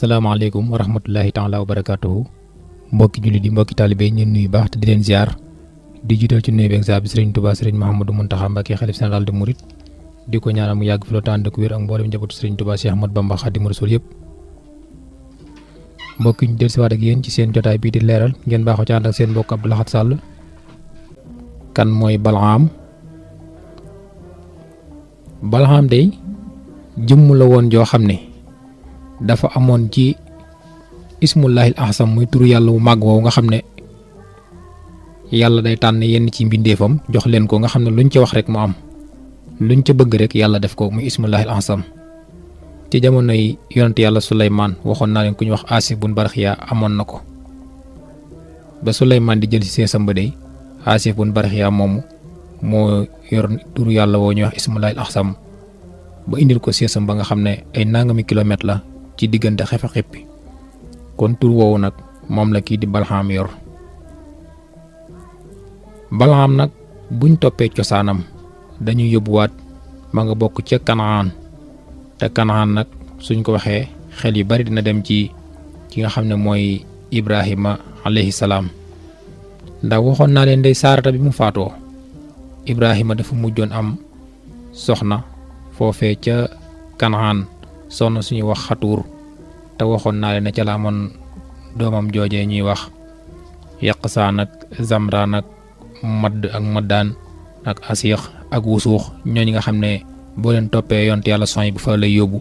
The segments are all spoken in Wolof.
asalaamaaleykum wa rahmatullahi taala wa barakaatuhu mbokki jullit yi mbokki taalibe ñu nuyu baax te di leen ziar di jiital ci nuyu beeg ziar bi Serigne Touba Serigne Mouhamadou Mountakha Mbacké xalif général de Mouride di ko ñaanal mu yàgg fi loolu tànn ak wér ak mboolem njabootu Serigne Touba Cheikh Ahmadou Bamba Khadimu Rasul yëpp. mbokki ñu dellusiwaat ak yéen ci seen jotaay bii di leeral ngeen baaxoo ci ànd ak seen mbokk Abdou Lahad Sall. kan mooy Bal'am. Bal'am day jëmm la woon joo xam ne dafa amoon ci ismullahil ahsam muy turu yàlla wu màgg woowu nga xam ne yàlla day tànn yenn ci mbindeefam jox leen ko nga xam ne luñ ca wax rek mu am luñ ca bëgg rek yàlla def ko muy ismullahil ahsam. ci jamonoy yonent yàlla Suleymaan waxoon naa leen ku ñu wax Aasif bun Barxiya amoon na ko ba Suleymaan di jël ci seesam ba day Aasif bun Barxiya moomu moo yor turu yàlla woo ñuy wax ismullahil ahsam ba indil ko seesam ba nga xam ne ay nangami kilomètre la ci diggante xefe xippi kon tur woowu nag moom la kii di Bal'am yor. Bal'am nag buñ toppee cosaanam dañuy yóbbuwaat ma nga bokk ca Kanaan te Kanaan nag suñ ko waxee xel yu bari dina dem ci ki nga xam ne mooy Ibrahima alayhi salaam ndax waxoon naa leen day Saarata bi mu faatoo Ibrahima dafa mujjoon am soxna foofee ca Kanaan soxna suñuy wax Xatuur te waxoon naa leen ne ca la amoon doomam joojee ñuy wax Yaqsaan ak Zamraan ak Madd ak Maddaan ak Asiix ak Wusuux ñooñu nga xam ne boo leen toppee yonent yàlla son yi bu fa lay yóbbu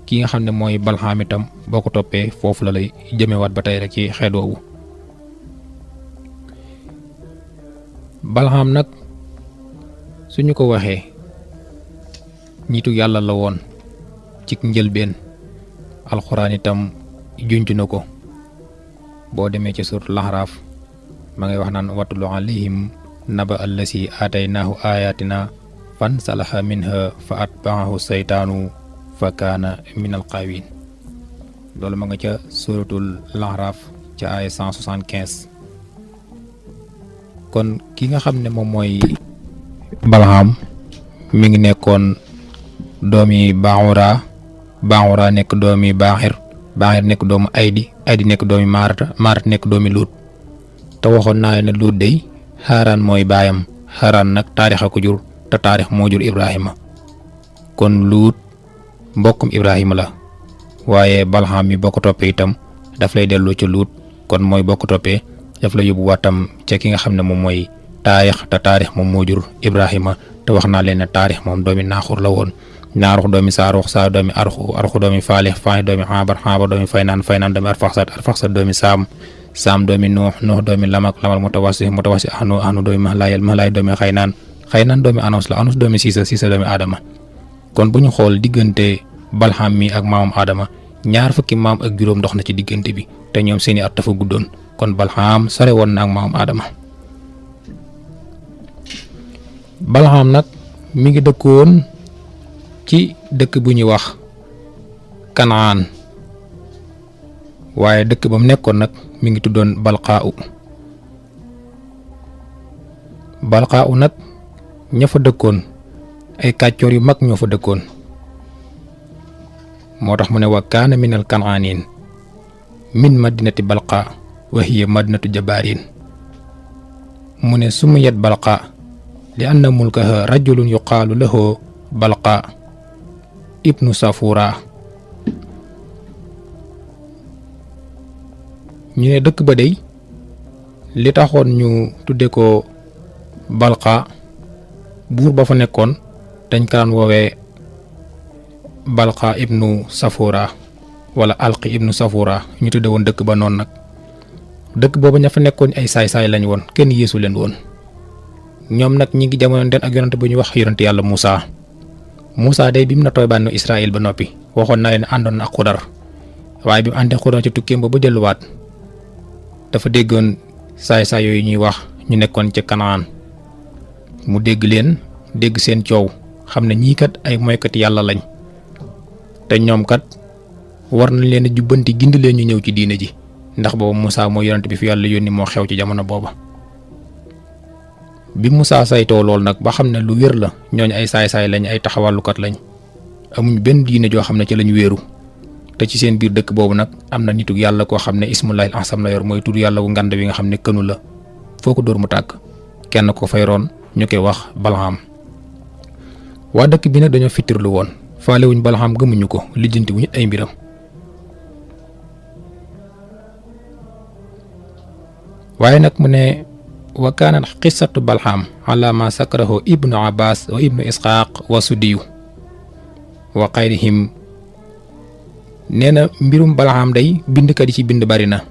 ki nga xam ne mooy Bal'am itam boo ko toppee foofu la lay jëmewaat ba tey rek ci xeet woowu. Bal'am nag suñu ko waxee nitu yàlla la woon ci njëlbeen alxuraan itam junj na ko boo demee ci suuratul Ahraaf ma ngay wax naan watlu alayhim naba allasi aataynaahu ayatina fan salaha minha fa atbaahu saytaanu fa kaana min alqaawin loolu ma nga ca suuratul Ahraaf ca aaya 175. kon ki nga xam ne moom mooy Bal'am mi ngi nekkoon doomi Baaxura nekk doomi Baaxir nekk doomu Aydi nekk doomi Maarata nekk doomi Luut te waxoon naa ne Luut day Haaraan mooy baayam Haaraan nag taarix a ko jur te taarix moo jur Ibrahima kon Luut mbokkum Ibrahima la waaye Bal'am mi boo ko toppee itam daf lay delloo ca Luut kon mooy boo ko toppee daf la yóbbu waatam ca ki nga xam ne moom mooy taarix te taarix moom moo jur Ibrahima te wax naa leen ne taarix moom doomi Naaxur la woon Naarux doomi Saarux doomi Arxu doomi Faalix doomi Xaabar doomi Faynaan doomi Arfaxsad doomi Saam doomi Nuux doomi Lamak Mutawassi Ahnu doomi Mahlaay doomi Xaynaan doomi Anos doomi Siisa doomi Adama kon bu ñu xool diggante Bal'am mi ak maamam Adama ñaar fukki maam ak juróom dox na ci diggante bi te ñoom seeni at dafa guddoon kon Bal'am sore woon na ak maamam Adama. Bal'am nag mi ngi dëkkoon ci dëkk bu ñuy wax Kanaan waaye dëkk ba mu nekkoon nag mi ngi tuddoon Balqaa'u nag ña fa dëkkoon ay kàccoor yu mag ñoo fa dëkkoon moo tax mu ne wa kaana minal Kanaaniin min madinati Balqaa wa hiya madinatu Jabaariin mu ne sumiyat Balqaa li anna mulkaha rajulun yuqaalu lahu Balqaa ibnu Safura ñu ne dëkk ba dey li taxoon ñu tudde ko Balqaa buur ba fa nekkoon dañ ko daan woowee Balqaa ibnu Safura wala Alqi ibnu Safura ñu tudde woon dëkk ba noonu nag dëkk boobu ña fa nekkoon ay saay-saay lañ woon kenn yéesu leen woon ñoom nag ñi ngi jamono den ak yonante bu ñuy wax yonante yàlla Muusa day bi mu na tooy bànnu Israël ba noppi waxoon naa leen àndoon na ak Xudar waaye bi mu àndee Xudar ci tukkeem ba delluwaat dafa déggoon saay-saay yooyu ñuy wax ñu nekkoon ca Kanaan mu dégg leen dégg seen coow xam ne ñii kat ay moykat yàlla lañ te ñoom kat war nañ leen a jubbanti gindi leen ñu ñëw ci diine ji ndax boobu Muusa mooy yonante bi fi yàlla yónni moo xew ci jamono booba. bi Musaa saytoo lool nag ba xam ne lu wér la ñooñu ay saay-saay lañ ay taxawàllukat lañ amuñ benn diine joo xam ne ci lañ wéeru te ci seen biir dëkk boobu nag am na nitug yàlla koo xam ne ismullahil ahsam la yor mooy tur yàlla wu ngand wi nga xam ne kënu la foo ko dóor mu tàkk kenn ko fay roon ñu koy wax Balham. waa dëkk bi nag dañoo fittirlu woon faalewuñ Balham gëmuñu ko lijjanti wuñu ay mbiram. waaye nag mu ne wa kaanat xissatu Balham ala ma sakarahu ibnu abbas wa ibnu isxaaq wa sudiyu wa xayrihim. nee na mbirum Balham day bindkat yi ci bind bari na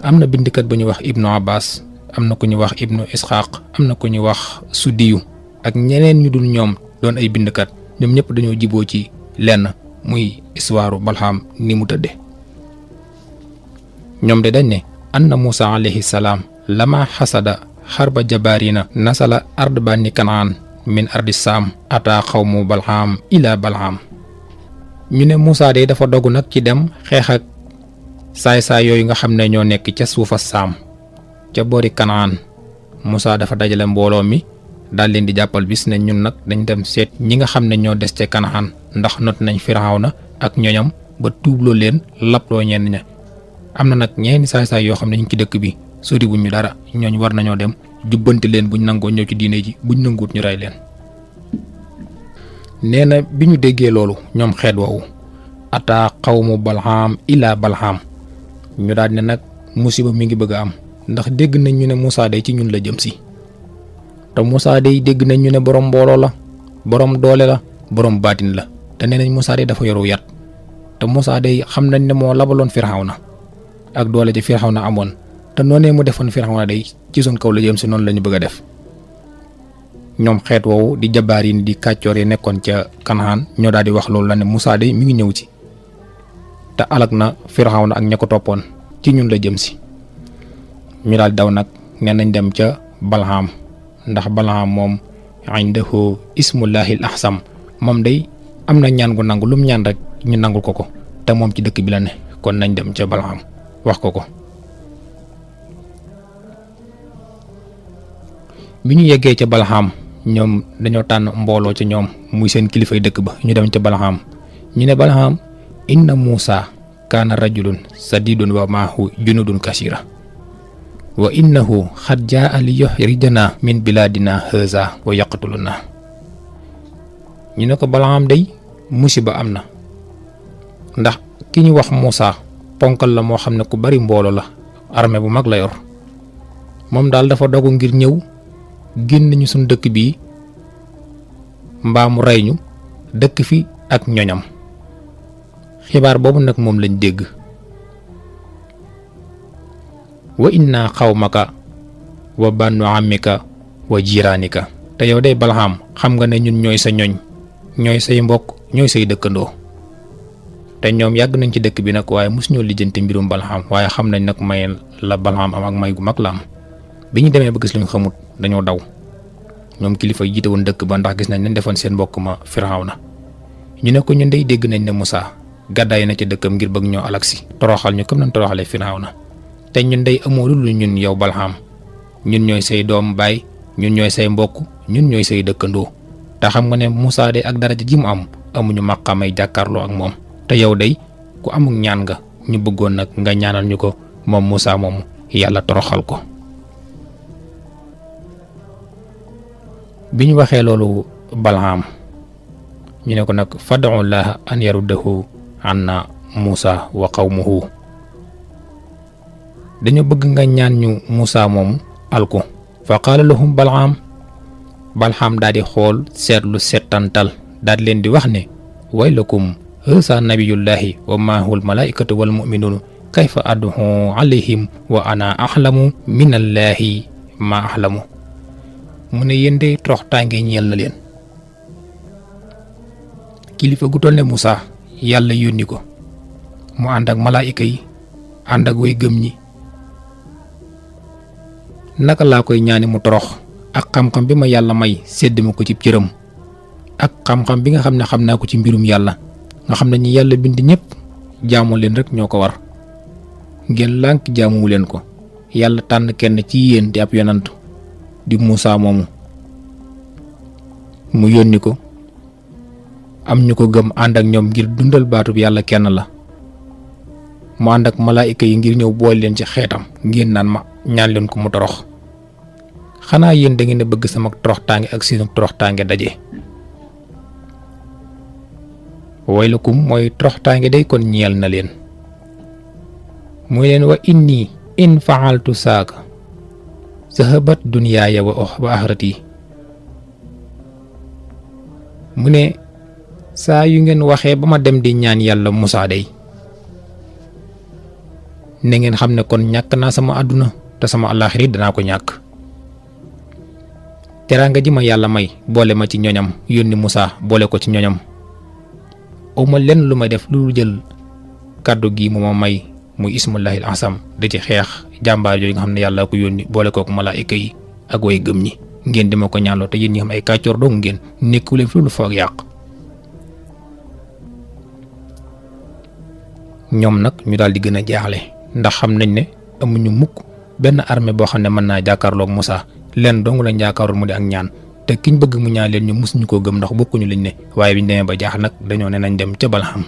am na bindkat bu ñuy wax ibnu abbas am na ku ñuy wax ibnu isxaaq am na ku ñuy wax sudiyu ak ñeneen ñu dul ñoom doon ay bindkat ñoom ñëpp dañoo jiboo ci lenn muy histoire Balham ni mu tëdde. ñoom de dañ ne anna Muusa alayhi salaam lama xasada xarba jabaarina nasala ard bani kanaan min ardi saam ata xawmu Balham ila Balham. ñu ne Muusa de dafa dogu nag ci dem xeex ak saay-saay yooyu nga xam ne ñoo nekk ca suufa saam ca boori kanaan. Muusa dafa dajale mbooloo mi daal leen di jàppal bis ne ñun nag dañ dem seet ñi nga xam ne ñoo des ca kanaan ndax not nañ Firawna ak ñoñam ba tuubloo leen laploo ñenn ña. am na nag ñeeni saay-saay yoo xam ne ñu ci dëkk bi sori wuñ ñu dara ñooñ war nañoo dem jubbanti leen buñ nangoo ñëw ci diine ji buñ nanguut ñu rey leen. nee na bi ñu déggee loolu ñoom xeet woowu ataa xawmu Balham ila Balham ñu daal ne nag musiba mi ngi bëgg a am ndax dégg nañ ñu ne Muusa day ci ñun la jëm si te Muusa day dégg nañ ñu ne borom mbooloo la borom doole la borom baatin la te nee nañ Muusa day dafa yoru yat te Muusa day xam nañ ne moo labaloon Firawna ak doole ji Firawna amoon te noonee mu defoon Firawna day ci suñ kaw la jëm si noonu la ñu bëgg a def. ñoom xeet woowu di jabaar yi di kàccoor yi nekkoon ca Kanaan ñoo daal di wax loolu la ne Muusa day mi ngi ñëw ci te alag na Firawna ak ña ko toppoon ci ñun la jëm si. ñu daal daw nag nee nañ dem ca Balham ndax Balham moom indahu ismullahil ahsam moom day am na ñaan gu nangu lu mu ñaan rek ñu nangul ko te moom ci dëkk bi la ne kon nañ dem ca Balham wax ko. bi ñu yeggee ca Balham ñoom dañoo tànn mbooloo ca ñoom muy seen kilifay dëkk ba ñu dem ca Balham ñu ne Balham inna Muusa kaana rajulun sadidun wa maahu junudun kasira wa innahu xad jaa li yuxrijana min bilaadina haza wa yaqtuluna. ñu ne ko Balham day musiba am na ndax ki ñu wax Muusa ponkal la moo xam ne ku bari mbooloo la armée bu mag la yor moom daal dafa dogu ngir ñëw génn ñu suñ dëkk bii mbaa mu rey ñu dëkk fi ak ñoñam. xibaar boobu nag moom lañ dégg. wa inna xawmaka wa bannu amika wa jiraanika te yow day Balham xam nga ne ñun ñooy sa ñoñ ñooy say mbokk ñooy say dëkkandoo te ñoom yàgg nañ ci dëkk bi nag waaye mosuñoo lijjanti mbirum Balham waaye xam nañ nag may la Balham am ak may gu mag la am. bi ñu demee ba gis luñ xamut dañoo daw ñoom kilifa yi jiite woon dëkk ba ndax gis nañ leen defoon seen mbokk ma Firawna. ñu ne ko ñun day dégg nañ ne Muusa gàddaay na ci dëkkam ngir bëgg ñoo alagsi toroxal ñu comme nañ toroxalee Firawna te ñun day amoo lu ñun yow Balham ñun ñooy say doom baay ñun ñooy say mbokk ñun ñooy say dëkkandoo te xam nga ne Muusa day ak daraja ji mu am amuñu maqaamay jàkkaarloo ak moom te yow day ku amuk ñaan nga ñu bëggoon nag nga ñaanal ñu ko moom Muusa moomu yàlla toroxal ko. bi ñu waxee loolu Balham ñu ne ko nag fad'u llaaha an yaruddahu anna Muusa wa qawmuhu dañoo bëgg nga ñaan ñu Muusa moomu alko fa qaala lahum Balham daal di xool seetlu settantal daal di leen di wax ne waylakum haasa nabiyullahi wa maahul malaikatu wal mu'minuun kayfa ad'u alayhim wa ana ahlamu minallahi ma ahlamu. mu ne yéen de torox tànge ñeel na leen kilifa gu toll ne Muusa yàlla yónni ko mu ànd ak malaayika yi ànd ak way gëm ñi naka laa koy ñaani mu torox ak xam-xam bi ma yàlla may sédd ma ko ci cëram ak xam-xam bi nga xam ne xam naa ko ci mbirum yàlla nga xam ne ñi yàlla bind ñëpp jaamu leen rek ñoo ko war ngeen lànk jaamuwu leen ko yàlla tànn kenn ci yéen di ab yonant di Muusa moomu mu yónni ko am ñu ko gëm ànd ak ñoom ngir dundal baatub yàlla kenn la mu ànd ak malaayika yi ngir ñëw boole leen ci xeetam ngeen naan ma ñaan leen ko mu torox xanaa yéen da ngeen a bëgg sama toroxtaange ak seenu toroxtaange daje. waylakum mooy toroxtaange day kon ñeel na leen muy leen wa inni in faaltu saaka zahabat dunyaaya wa axirati mu ne saa yu ngeen waxee ba ma dem di ñaan yàlla Musaa day na ngeen xam ne kon ñàkk naa sama àdduna te sama àllaaxira danaa ko ñàkk. teraanga ji ma yàlla may boole ma ci ñoñam yónni Musaa boole ko ci ñoñam awma lenn lu may def lu jël kàddu gi mu ma may muy ismullahil asam da ci xeex jàmbaar yooyu nga xam ne yàlla ko yónni boole kook malaayika yi ak way gëm ñi ngeen di ma ko ñaanloo te yéen ñi xam ay kàccoor dong ngeen nekkuleen fi lu foog yàq. ñoom nag ñu daal di gën a jaaxle ndax xam nañ ne amuñu mukk benn armée boo xam ne mën naa jàkkaarloog Musaa leen dong lañ jàkkaaroon mu di ak ñaan te kiñ bëgg mu ñaan leen ñu mësuñu koo gëm ndax bokkuñu liñ ne waaye biñ demee ba jaax nag dañoo ne nañ dem ca Balham.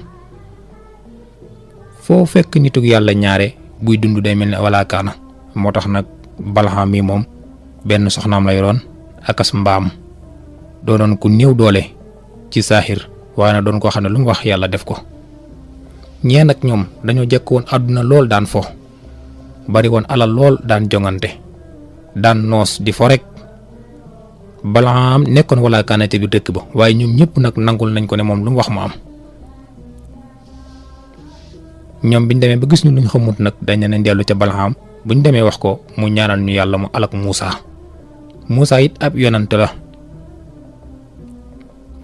foo fekk nitug yàlla ñaare buy dund day mel ne wala kaana moo tax nag Balham mi moom benn soxnaam la yoroon akas mbaam doonoon ku néew doole ci saaxir waaye nag doon koo xam ne lu mu wax yàlla def ko. ñee nag ñoom dañoo jekk woon àdduna lool daan fo bari woon alal lool daan jongante daan noos di fo rek Balham nekkoon wala kaanate bi dëkk ba waaye ñoom ñëpp nag nangul nañ ko ne moom lu mu wax mu am. ñoom biñ demee ba gis ñu luñ xamut nag dañ ne nañ dellu ca Balham buñ demee wax ko mu ñaanal ñu yàlla mu alak Musaa it ab yonante la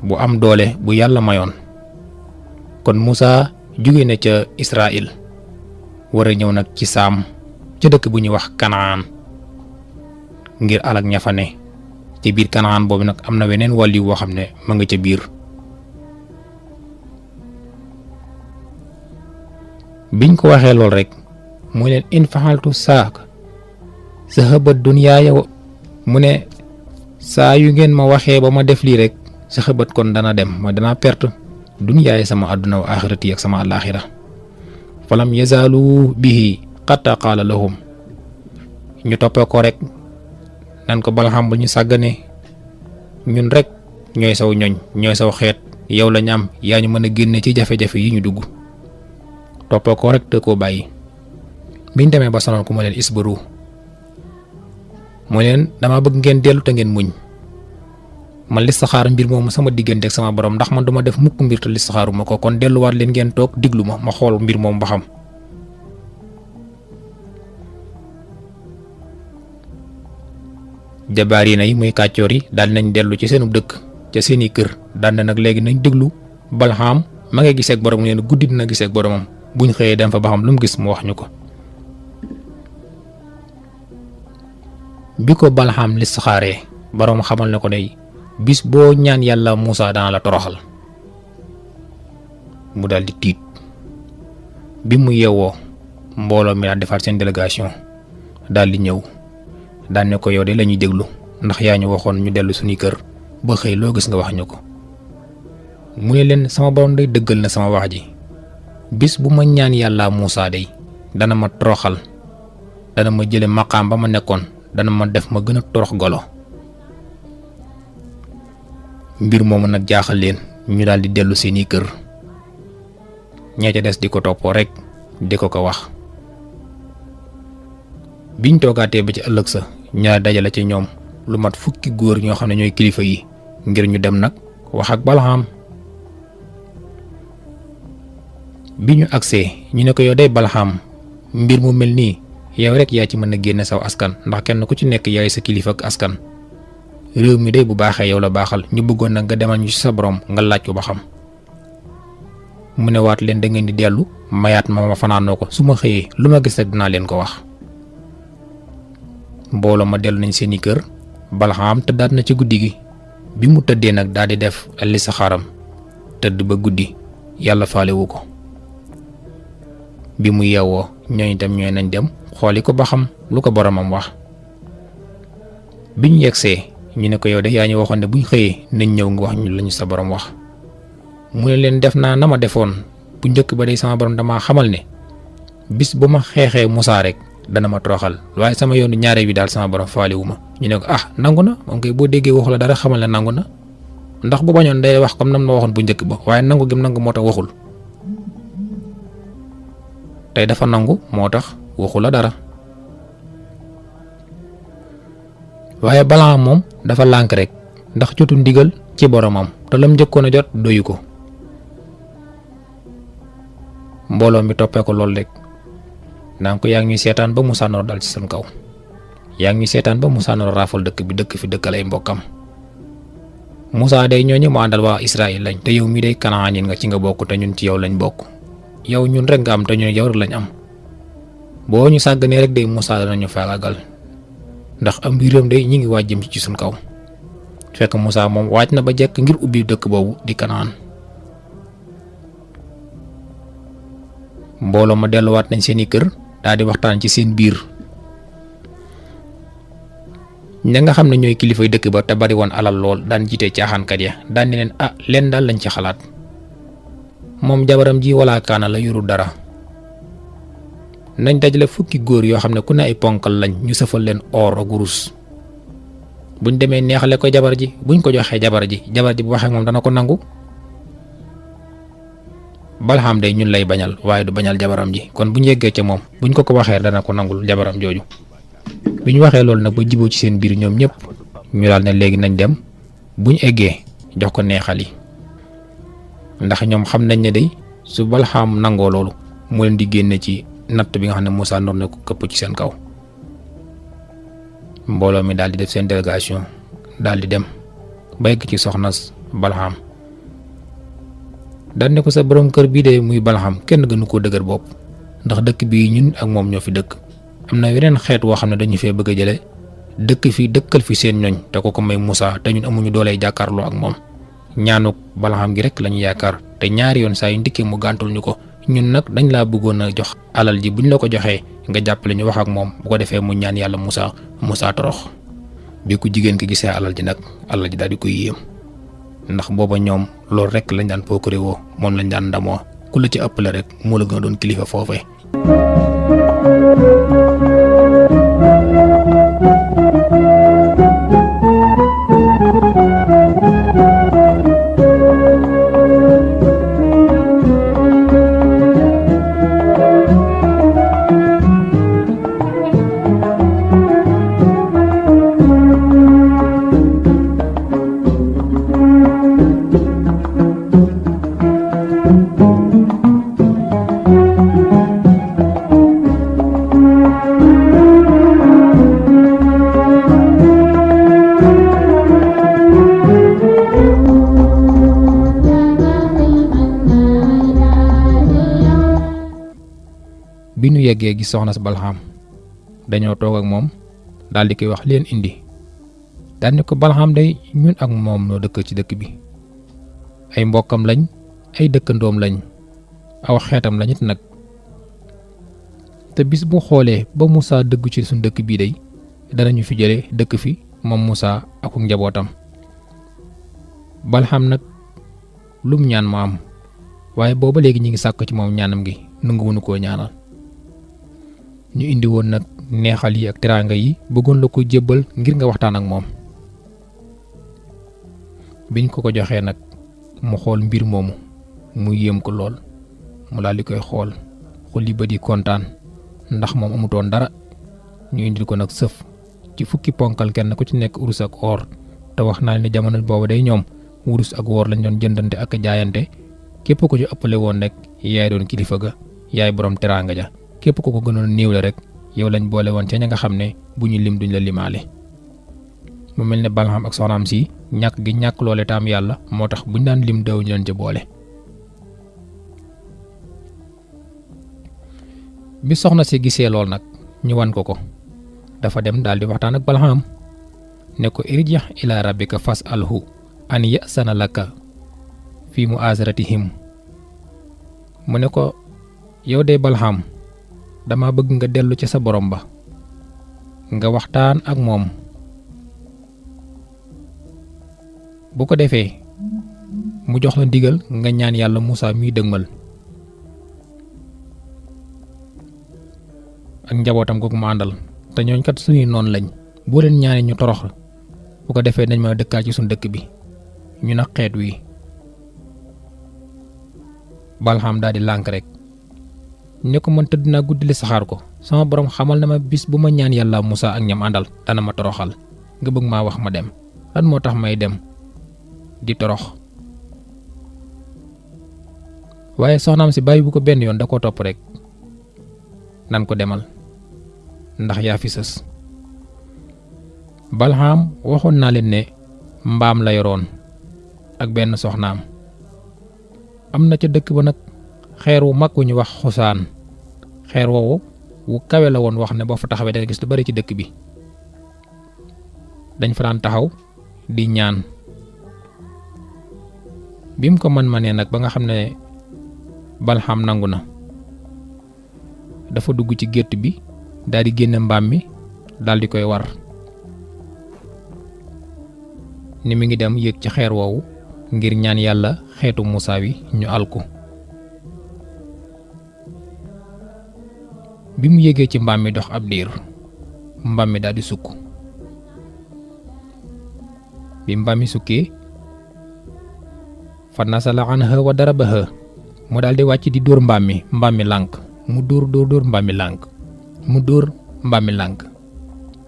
bu am doole bu yàlla mayoon kon Musaa jóge na ca Israël war a ñëw nag ci Saam ca dëkk bu ñuy wax Kanaan ngir alak ña fa ne ci biir Kanaan boobu nag am na weneen wàllu woo xam ne ma nga ca biir. biñ ko waxee lool rek mu leen in faxaltu saak zahaba dunyaaya mu ne saa yu ngeen ma waxee ba ma def lii rek zahabat kon dana dem mooy dana perte dunyaaya sama àdduna wa axirati ak sama àllaaxira falam yazaalu bihi xatta qaala lahum ñu toppee ko rek nan ko Balham bu ñu sàggane ñun rek ñooy saw ñoñ ñooy saw xeet yow la ñu am yaa ñu mën a génne ci jafe-jafe yi ñu dugg toppee ko rek te koo bàyyi. biñ demee ba sonal ko mu leen isbaru mu leen dama bëgg ngeen dellu te ngeen muñ man listixaar mbir moomu sama diggante ak sama borom ndax man duma def mukk mbir te listixaaruma ko kon delluwaat leen ngeen toog diglu ma xool mbir moom ba xam. jabaariina yi muy kàccoor yi daal nañ dellu ci seenu dëkk ca seeni kër daal na nag léegi nañ déglu Balham ma ngay gisee ak borom leen guddi dina gisee ak boromam buñ xëyee dem fa ba xam lu mu gis mu wax ñu ko. bi ko Balham listixaaree borom xamal ne ko day bis boo ñaan yàlla Musaa dana la toroxal mu daal di tiit. bi mu yeewoo mbooloo mi daal defar seen délégation daal di ñëw daan ne ko yow de lañuy déglu ndax yaa ñu waxoon ñu dellu suñuy kër ba xëy loo gis nga wax ñu ko. mu ne leen sama borom day dëggal na sama wax ji bis bu ma ñaan yàlla Musaa day dana ma toroxal dana ma jële maqaam ba ma nekkoon dana ma def ma gën a torox golo. mbir moomu nag jaaxal leen ñu daal di dellu seeni kër ña ca des di ko toppoo rek di ko wax. biñ toogaatee ba ci ëllëg sa ñaar dajale ci ñoom lu mat fukki góor ñoo xam ne ñooy kilifa yi ngir ñu dem nag wax ak Balham. bi ñu agsee ñu ne ko yow day Balham mbir mu mel nii yow rek yaa ci mën a génne saw askan ndax kenn ku ci nekk yaay sa kilifa ak askan réew mi day bu baaxee yow la baaxal ñu bëggoon nag nga demal ñu ci sa borom nga laaj ko ba xam. mu ne waat leen da ngeen di dellu mayaat ma fanaanoo ko su ma xëyee lu ma gis rek dinaa leen ko wax. mbooloo ma dellu nañ seeni kër Balham tëddaat na ci guddi gi bi mu tëddee nag daal di def listixaaram tëdd ba guddi yàlla faalewu ko. bi mu yeewoo ñooñu tam ñooy nañ dem xooli ko ba xam lu ko boromam wax. bi ñu yegsee ñu ne ko yow de yaa ñu waxoon ne buñ xëyee nañ ñëw nga wax ñu lañu sa borom wax. mu ne leen def naa na ma defoon bu njëkk ba day sama borom damaa xamal ne bis bu ma xeexee Moussa rek dana ma toroxal waaye sama yoonu ñaare bi daal sama borom faaliwu ma. ñu ne ko nangu na moom kay boo déggee waxu la dara xamal ne nangu na ndax bu bañoon day wax comme nam ma waxoon bu njëkk ba waaye nangu gim nangu moo tax waxul tey dafa nangu moo tax waxu la dara. waaye Balaam moom dafa lànk rek ndax jotu ndigal ci boromam te lam njëkkoon a jot doyu ko. mbooloo mi toppee ko lool rek naan ko yaa ngi ñuy seetaan ba Moussa nar dal ci seen kaw yaa ngi ñuy seetaan ba Moussa nar raafal dëkk bi dëkk fi dëkkal ay mbokkam. Moussa day ñooñu mu àndal waa Israël lañ te yow mii day Kanaanin nga ci nga bokk te ñun ci yow lañ bokk yow ñun rek nga am te ñun yow rek lañ am boo ñu sàgganee rek day Moussa danañu faagaagal ndax am mbiram day ñi ngi waaj jëm ci suñ kaw. fekk Moussa moom waaj na ba jekk ngir ubbi dëkk boobu di Kanaan. mbooloo ma delluwaat nañ seeni kër daal di waxtaan ci seen biir ña nga xam ne ñooy kilifay dëkk ba te bari woon alal lool daan jiite caaxaankat ya daan ne leen leen daal lañ ci xalaat moom jabaram ji wala kaana la yorul dara nañ dajale fukki góor yoo xam ne ku ne ay ponkal lañ ñu sëfal leen or ak wurus buñ demee neexale ko jabar ji buñ ko joxee jabar ji bu waxee moom dana ko nangu. Balaam day ñun lay bañal waaye du bañal jabaram ji kon bu ñu yeggee ca moom buñ ko waxee dana ko nangul jabaram jooju. bi ñu waxee loolu nag ba jiboo ci seen biir ñoom ñëpp ñu daal ne léegi nañ dem buñ eggee jox ko neexal yi ndax ñoom xam nañ ne day su Balaam nangoo loolu moo leen di génne ci natt bi nga xam ne Moussa ndox na ko këpp ci seen kaw. mbooloo mi daal di def seen délégation daal di dem ba egg ci soxnas Balaam daan ne ko sa borom kër bii de muy Balaam kenn gënu koo dëgër bopp ndax dëkk bii ñun ak moom ñoo fi dëkk am na weneen xeet woo xam ne dañu fee bëgg a jële dëkk fi dëkkal fi seen ñoñ te ko may Moussa te ñun amuñu doole jàkkaarloo ak moom ñaanuk Balaam gi rek lañu yaakaar te ñaari yoon saa yu ndikkee mu gàntul ñu ko ñun nag dañ laa bëggoon a jox alal ji buñ la ko joxee nga jàppale ñu wax ak moom bu ko defee mu ñaan yàlla Moussa torox bi ku jigéen ki gisee alal ji nag alal ji daal di koy yéem ndax booba ñoom loolu rek lañ daan pookare woo moom lañ daan ndamoo ku la ci ëppale rek moo la gën a doon kilifa foofee. bi ñu yeggee gis soxna si Balaam dañoo toog ak moom daal di koy wax leen indi daal ni ko Balaam day ñun ak moom noo dëkk ci dëkk bi ay mbokkam lañ ay dëkkandoom lañ aw xeetam lañit nag te bis bu xoolee ba Moussa dëggu ci suñ dëkk bii day danañu fi jële dëkk fi moom Moussa ak njabootam. Balaam nag lum ñaan ma am waaye booba léegi ñi ngi sàkk ci moom ñaanam gi nanguwuñu koo ñaanal. ñu indi woon nag neexal yi ak teraanga yi bëggoon la ko jébbal ngir nga waxtaan ak moom. biñ ko joxee nag mu xool mbir moomu mu yéem ko lool mu daal di koy xool xolli ba di kontaan ndax moom amutoon dara ñu indil ko nag sëf ci fukki ponkal kenn ku ci nekk urus ak or te wax naa ne jamono boobu day ñoom wurus ak woor lañ doon jëndante ak jaayante képp ko ci ëppale woon rek yaay doon kilifa ga yaay borom teraanga ja képp ko ko gënoon néew la rek yow lañ boole woon ca ña nga xam ne bu ñu lim duñ la limaale. mu mel ne Balaam ak soxnaam si ñàkk gi ñàkk loole taam yàlla moo tax buñ daan lim daw ñu leen ca boole. bi soxna si gisee lool nag ñu wan ko dafa dem daal di waxtaan ak Balaam ne ko irji' ila rabbika fas'alhu an ya'sana laka fi mu'azaratihim mu ne ko yow de Balaam dama bëgg nga dellu ci sa borom ba nga waxtaan ak moom bu ko defee mu jox la ndigal nga ñaan yàlla Moussa miy dëgmal ak njabootam googu ma àndal te ñooñ kat suñuy noonu lañ boo leen ñaanee ñu torox bu ko defee dañ ma dëkkaat ci suñu dëkk bi ñu na xeet wi. Balham daal di lànk rek ne ko man tëdd naa guddi li saxaar ko sama borom xamal na ma bis bu ma ñaan yàlla Musaa ak ñam àndal dana ma toroxal nga bëgg maa wax ma dem lan moo tax may dem di torox. waaye soxnaam si bàyyi bu ko benn yoon da koo topp rek nan ko demal ndax yaa fi sës. Balham waxoon naa leen ne mbaam la yoroon ak benn soxnaam. am na ca dëkk ba nag xeer wu mag wu ñu wax xusaan xeer woowu wu kawe la woon wax ne boo fa taxawee da nga gis lu bari ci dëkk bi. dañ fa daan taxaw di ñaan bim ko man-manee nag ba nga xam ne Balham nangu na dafa dugg ci gétt bi daal di génne mbaam mi daal di koy war ni mi ngi dem yéeg ci xeer woowu ngir ñaan yàlla xeetu Musaa wi ñu alku. bi mu yéegee ci mbaam mi dox ab diir mbaam mi daal di sukk bi mbaam mi sukkee fa nasala anha wa darabaha mu daal di wàcc di dóor mbaam mi lànk mu dóor mbaam mi lànk mu dóor mbaam mi lànk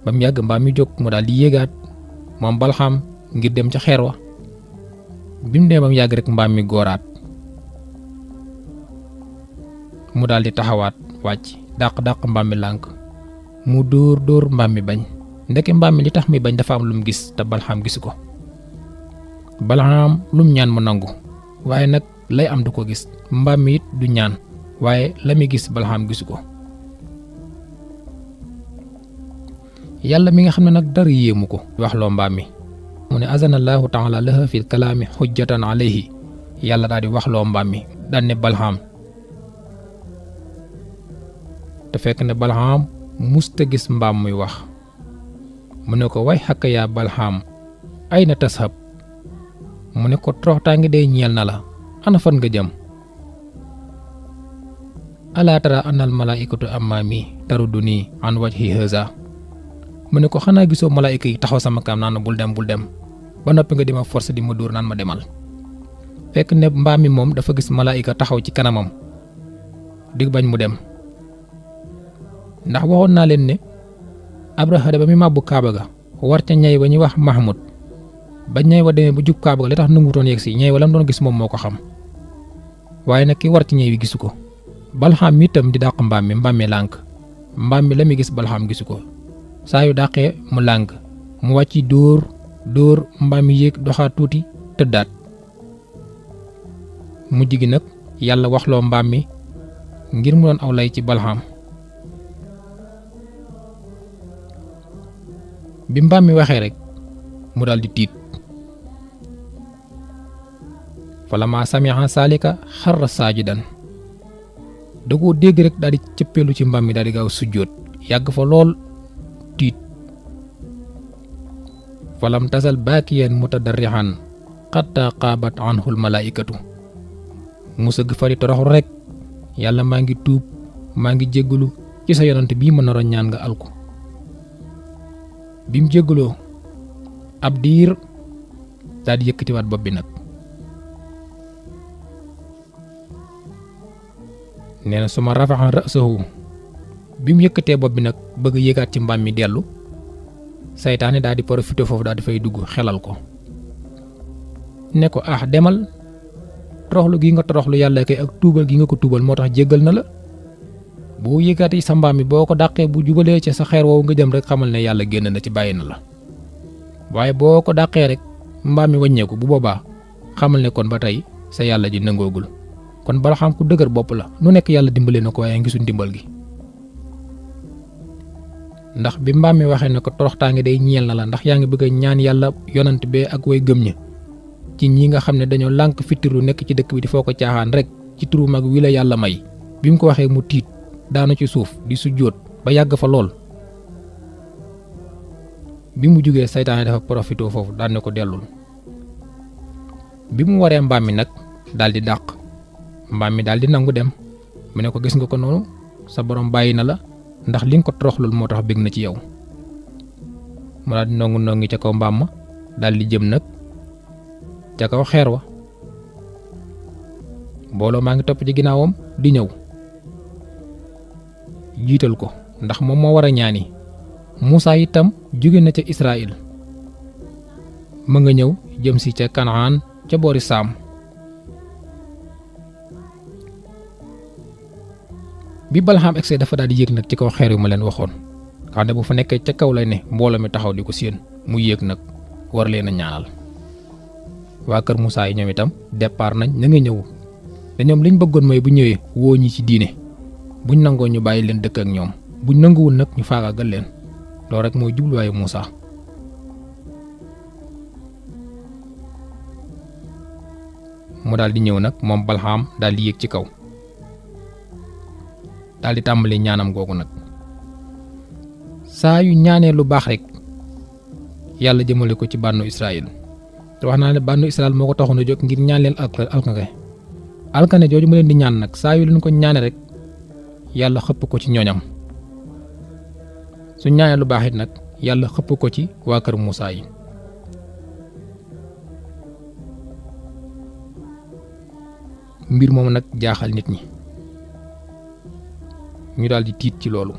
ba mu yàgg mbaam mi jóg mu daal di yéegaat moom Balham ngir dem ca xeer wa bi mu dee ba mu yàgg rek mbaam mi góoraat mu daal di taxawaat wàcc dàq mbaam mi lànk mu dóor mbaam mi bañ ndeke mbaam mi li tax mi bañ dafa am lu mu gis te Balham gisu ko. Balham lu mu ñaan mu nangu waaye nag lay am du ko gis mbaam mi it du ñaan waaye la muy gis Balham gisu ko. yàlla mi nga xam ne nag dara yéemu ko wax loo mbaam mi mu ne azanallahu taala laha fil kalaami xujjatan alayhi yàlla daal di wax loo mbaam mi daan ne Balham te fekk ne Balham musta gis mbaam muy wax mu ne ko way xakk yaa Balham ay na tashab mu ne ko toroxtaangi day ñeel na la ana fan nga jëm alaa tara anal malaikatu ammaami taruduni an wajhi haza mu ne ko xanaa gisoo malaayika yi taxaw sama kam naan bul dem ba noppi nga di ma force di ma dóor naan ma demal fekk ne mbaam mi moom dafa gis malaayika taxaw ci kanamam di bañ mu dem ndax waxoon naa leen ne Abraha ba mi màbbu Kaaba ga war ca ñay wa ñuy wax Mahmud ba ñay wa demee bu jub Kaaba ga li tax nangutoon yegg si ñay wa lam doon gis moom moo ko xam waaye nag ki war ci ñay wi gisu ko. Balham mi itam di dàq mbaam mi lànk mbaam mi la muy gis Balham gisu ko saa yu dàqee mu lànk mu wàcc dóor mbaam mi yéeg doxaat tuuti tëddaat mujj gi nag yàlla waxloo mbaam mi ngir mu doon aw lay ci Balham. bi mbaam mi waxee rek mu daal di tiit falammaa sami'a saalika xarra saajidan da koo dégg rek daal di cëppeelu ci mbaam mi daal di gaaw sujjóot yàgg fa lool tiit falam tasal baakiyan mutadarrihan xatta qaabat anhul malaa'ikatu mu sëgg fa di toroxlu rek yàlla maa ngi tuub maa ngi jéggalu ci sa yonante bii ma naroon ñaan nga alku bi mu jéggaloo ab diir daal di yëkkatiwaat bopp bi nag nee na suma rafaxa ra'sahu bi mu yëkkatee bopp bi nag bëgg yéegaat ci mbaam mi dellu saytaane daal di profité foofu daal di fay dugg xelal ko ne ko demal toroxlu gi nga toroxlu yàlla kay ak tuubal gi nga ko tuubal moo tax jéggal na la boo yëgaatee sa mbaam mi boo ko dàqee bu jubalee ci sa xeer woowu nga jëm rek xamal ne yàlla génn na ci bàyyi na la waaye boo ko dàqee rek mbaam mi wàññeeku bu boobaa xamal ne kon ba tey sa yàlla ji nangoogul kon Balham ku dëgër bopp la nu nekk yàlla dimbale na ko waaye gisul ndimbal gi ndax bi mbaam mi waxee ne ko toroxtaange day ñeel na la ndax yaa ngi bëgg a ñaan yàlla yonant bee ak way gëm ña ci ñi nga xam ne dañoo lànk fittiru nekk ci dëkk bi di foo ko caaxaan rek ci turu mag wi la yàlla may bi mu ko waxee mu tiit daanu ci suuf di sujjóot ba yàgg fa lool bi mu jugee saytaane dafa profité foofu daan ne ko dellul bi mu waree mbaam mi nag daal di dàq mbaam mi daal di nangu dem mu ne ko gis nga ko noonu sa borom bàyyi na la ndax li nga ko toroxlul moo tax bég na ci yow. mu daal di nongi ca kaw mbaam ma daal di jëm nag ca kaw xeer wa. mbooloo maa ngi topp ci ginnaawam di ñëw jiital ko ndax moom moo war a ñaani. Muusaa itam jóge na ca Israël ma nga ñëw jëm si ca Kanaan ca boori Saam. bi Balxaam egsee dafa daal di yéeg nag ci kaw xeer yu ma leen waxoon xam ne bu fa nekkee ca kaw lay ne mbooloo mi taxaw di ko séen mu yéeg nag war leen a ñaanal. waa kër Muusaa yi ñoom itam départ nañ na nga ñëw te ñoom liñ bëggoon mooy bu ñëwee woo ñi ci diine buñ nangoo ñu bàyyi leen dëkk ak ñoom buñ nanguwul nag ñu faagaagal leen. loolu rek mooy jubluwaayu Muusaa. mu daal di ñëw nag moom Balxaam daal di yéeg ci kaw daal di tàmbali ñaanam googu nag. saa yu ñaanee lu baax rek yàlla jëmale ko ci bànnu Israël te wax naa ne bànnu Israël moo ko taxoon a jóg ngir ñaan leen alkane jooju mu leen di ñaan nag saa yu leen ko ñaane rek yàlla xëpp ko ci ñooñam. su ñaanee lu baax it nag yàlla xëpp ko ci waa kër Muusaa yi. mbir moom nag jaaxal nit ñi ñu daal di tiit ci loolu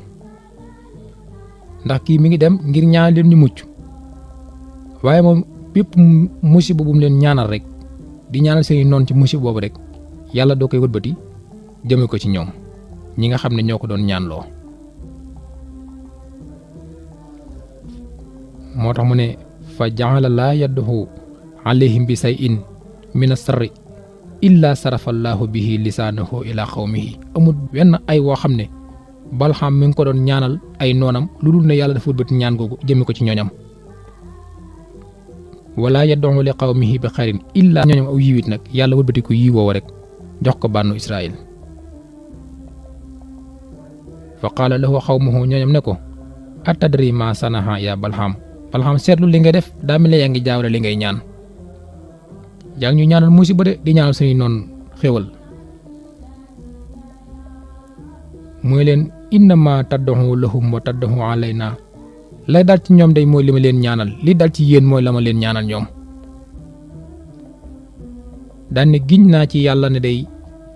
ndax kii mi ngi dem ngir ñaan leen ñu mucc waaye moom bépp musiba bu mu leen ñaanal rek di ñaanal seeni noon ci musiba boobu rek yàlla doo koy wëlbati jëme ko ci ñoom ñi nga xam ne ñoo ko doon ñaanloo. moo tax mu ne fa jaala laa yadduhu alayhim bi say in mina sarri illa sarafallahu bihi lisaanahu ila xawmihi. amul wenn ay woo xam ne Balxaam mi ngi ko doon ñaanal ay noonam lu dul ne yàlla dafa wëlbati ñaan googu jëme ko ci ñooñam. wala yadduhu li xawmihi bi xayrin illa ñooñam aw yiwit nag yàlla wëlbati ko yiwoo rek jox ko bànnu Israël. fa qaala lahu xawmuhu ñooñam ne ko atadri ma sanaha ya Balxaam. Balxaam seetlu li ngay def daa mel ne yaa ngi jaawale li ngay ñaan yaa ngi ñu ñaanal musiba de di ñaanal suñuy noon xéwal. mooy leen innama taddahu lahum wa taddahu alayna lay dal ci ñoom day mooy li ma leen ñaanal li dal ci yéen mooy la ma leen ñaanal ñoom. daan ne giñ naa ci yàlla ne day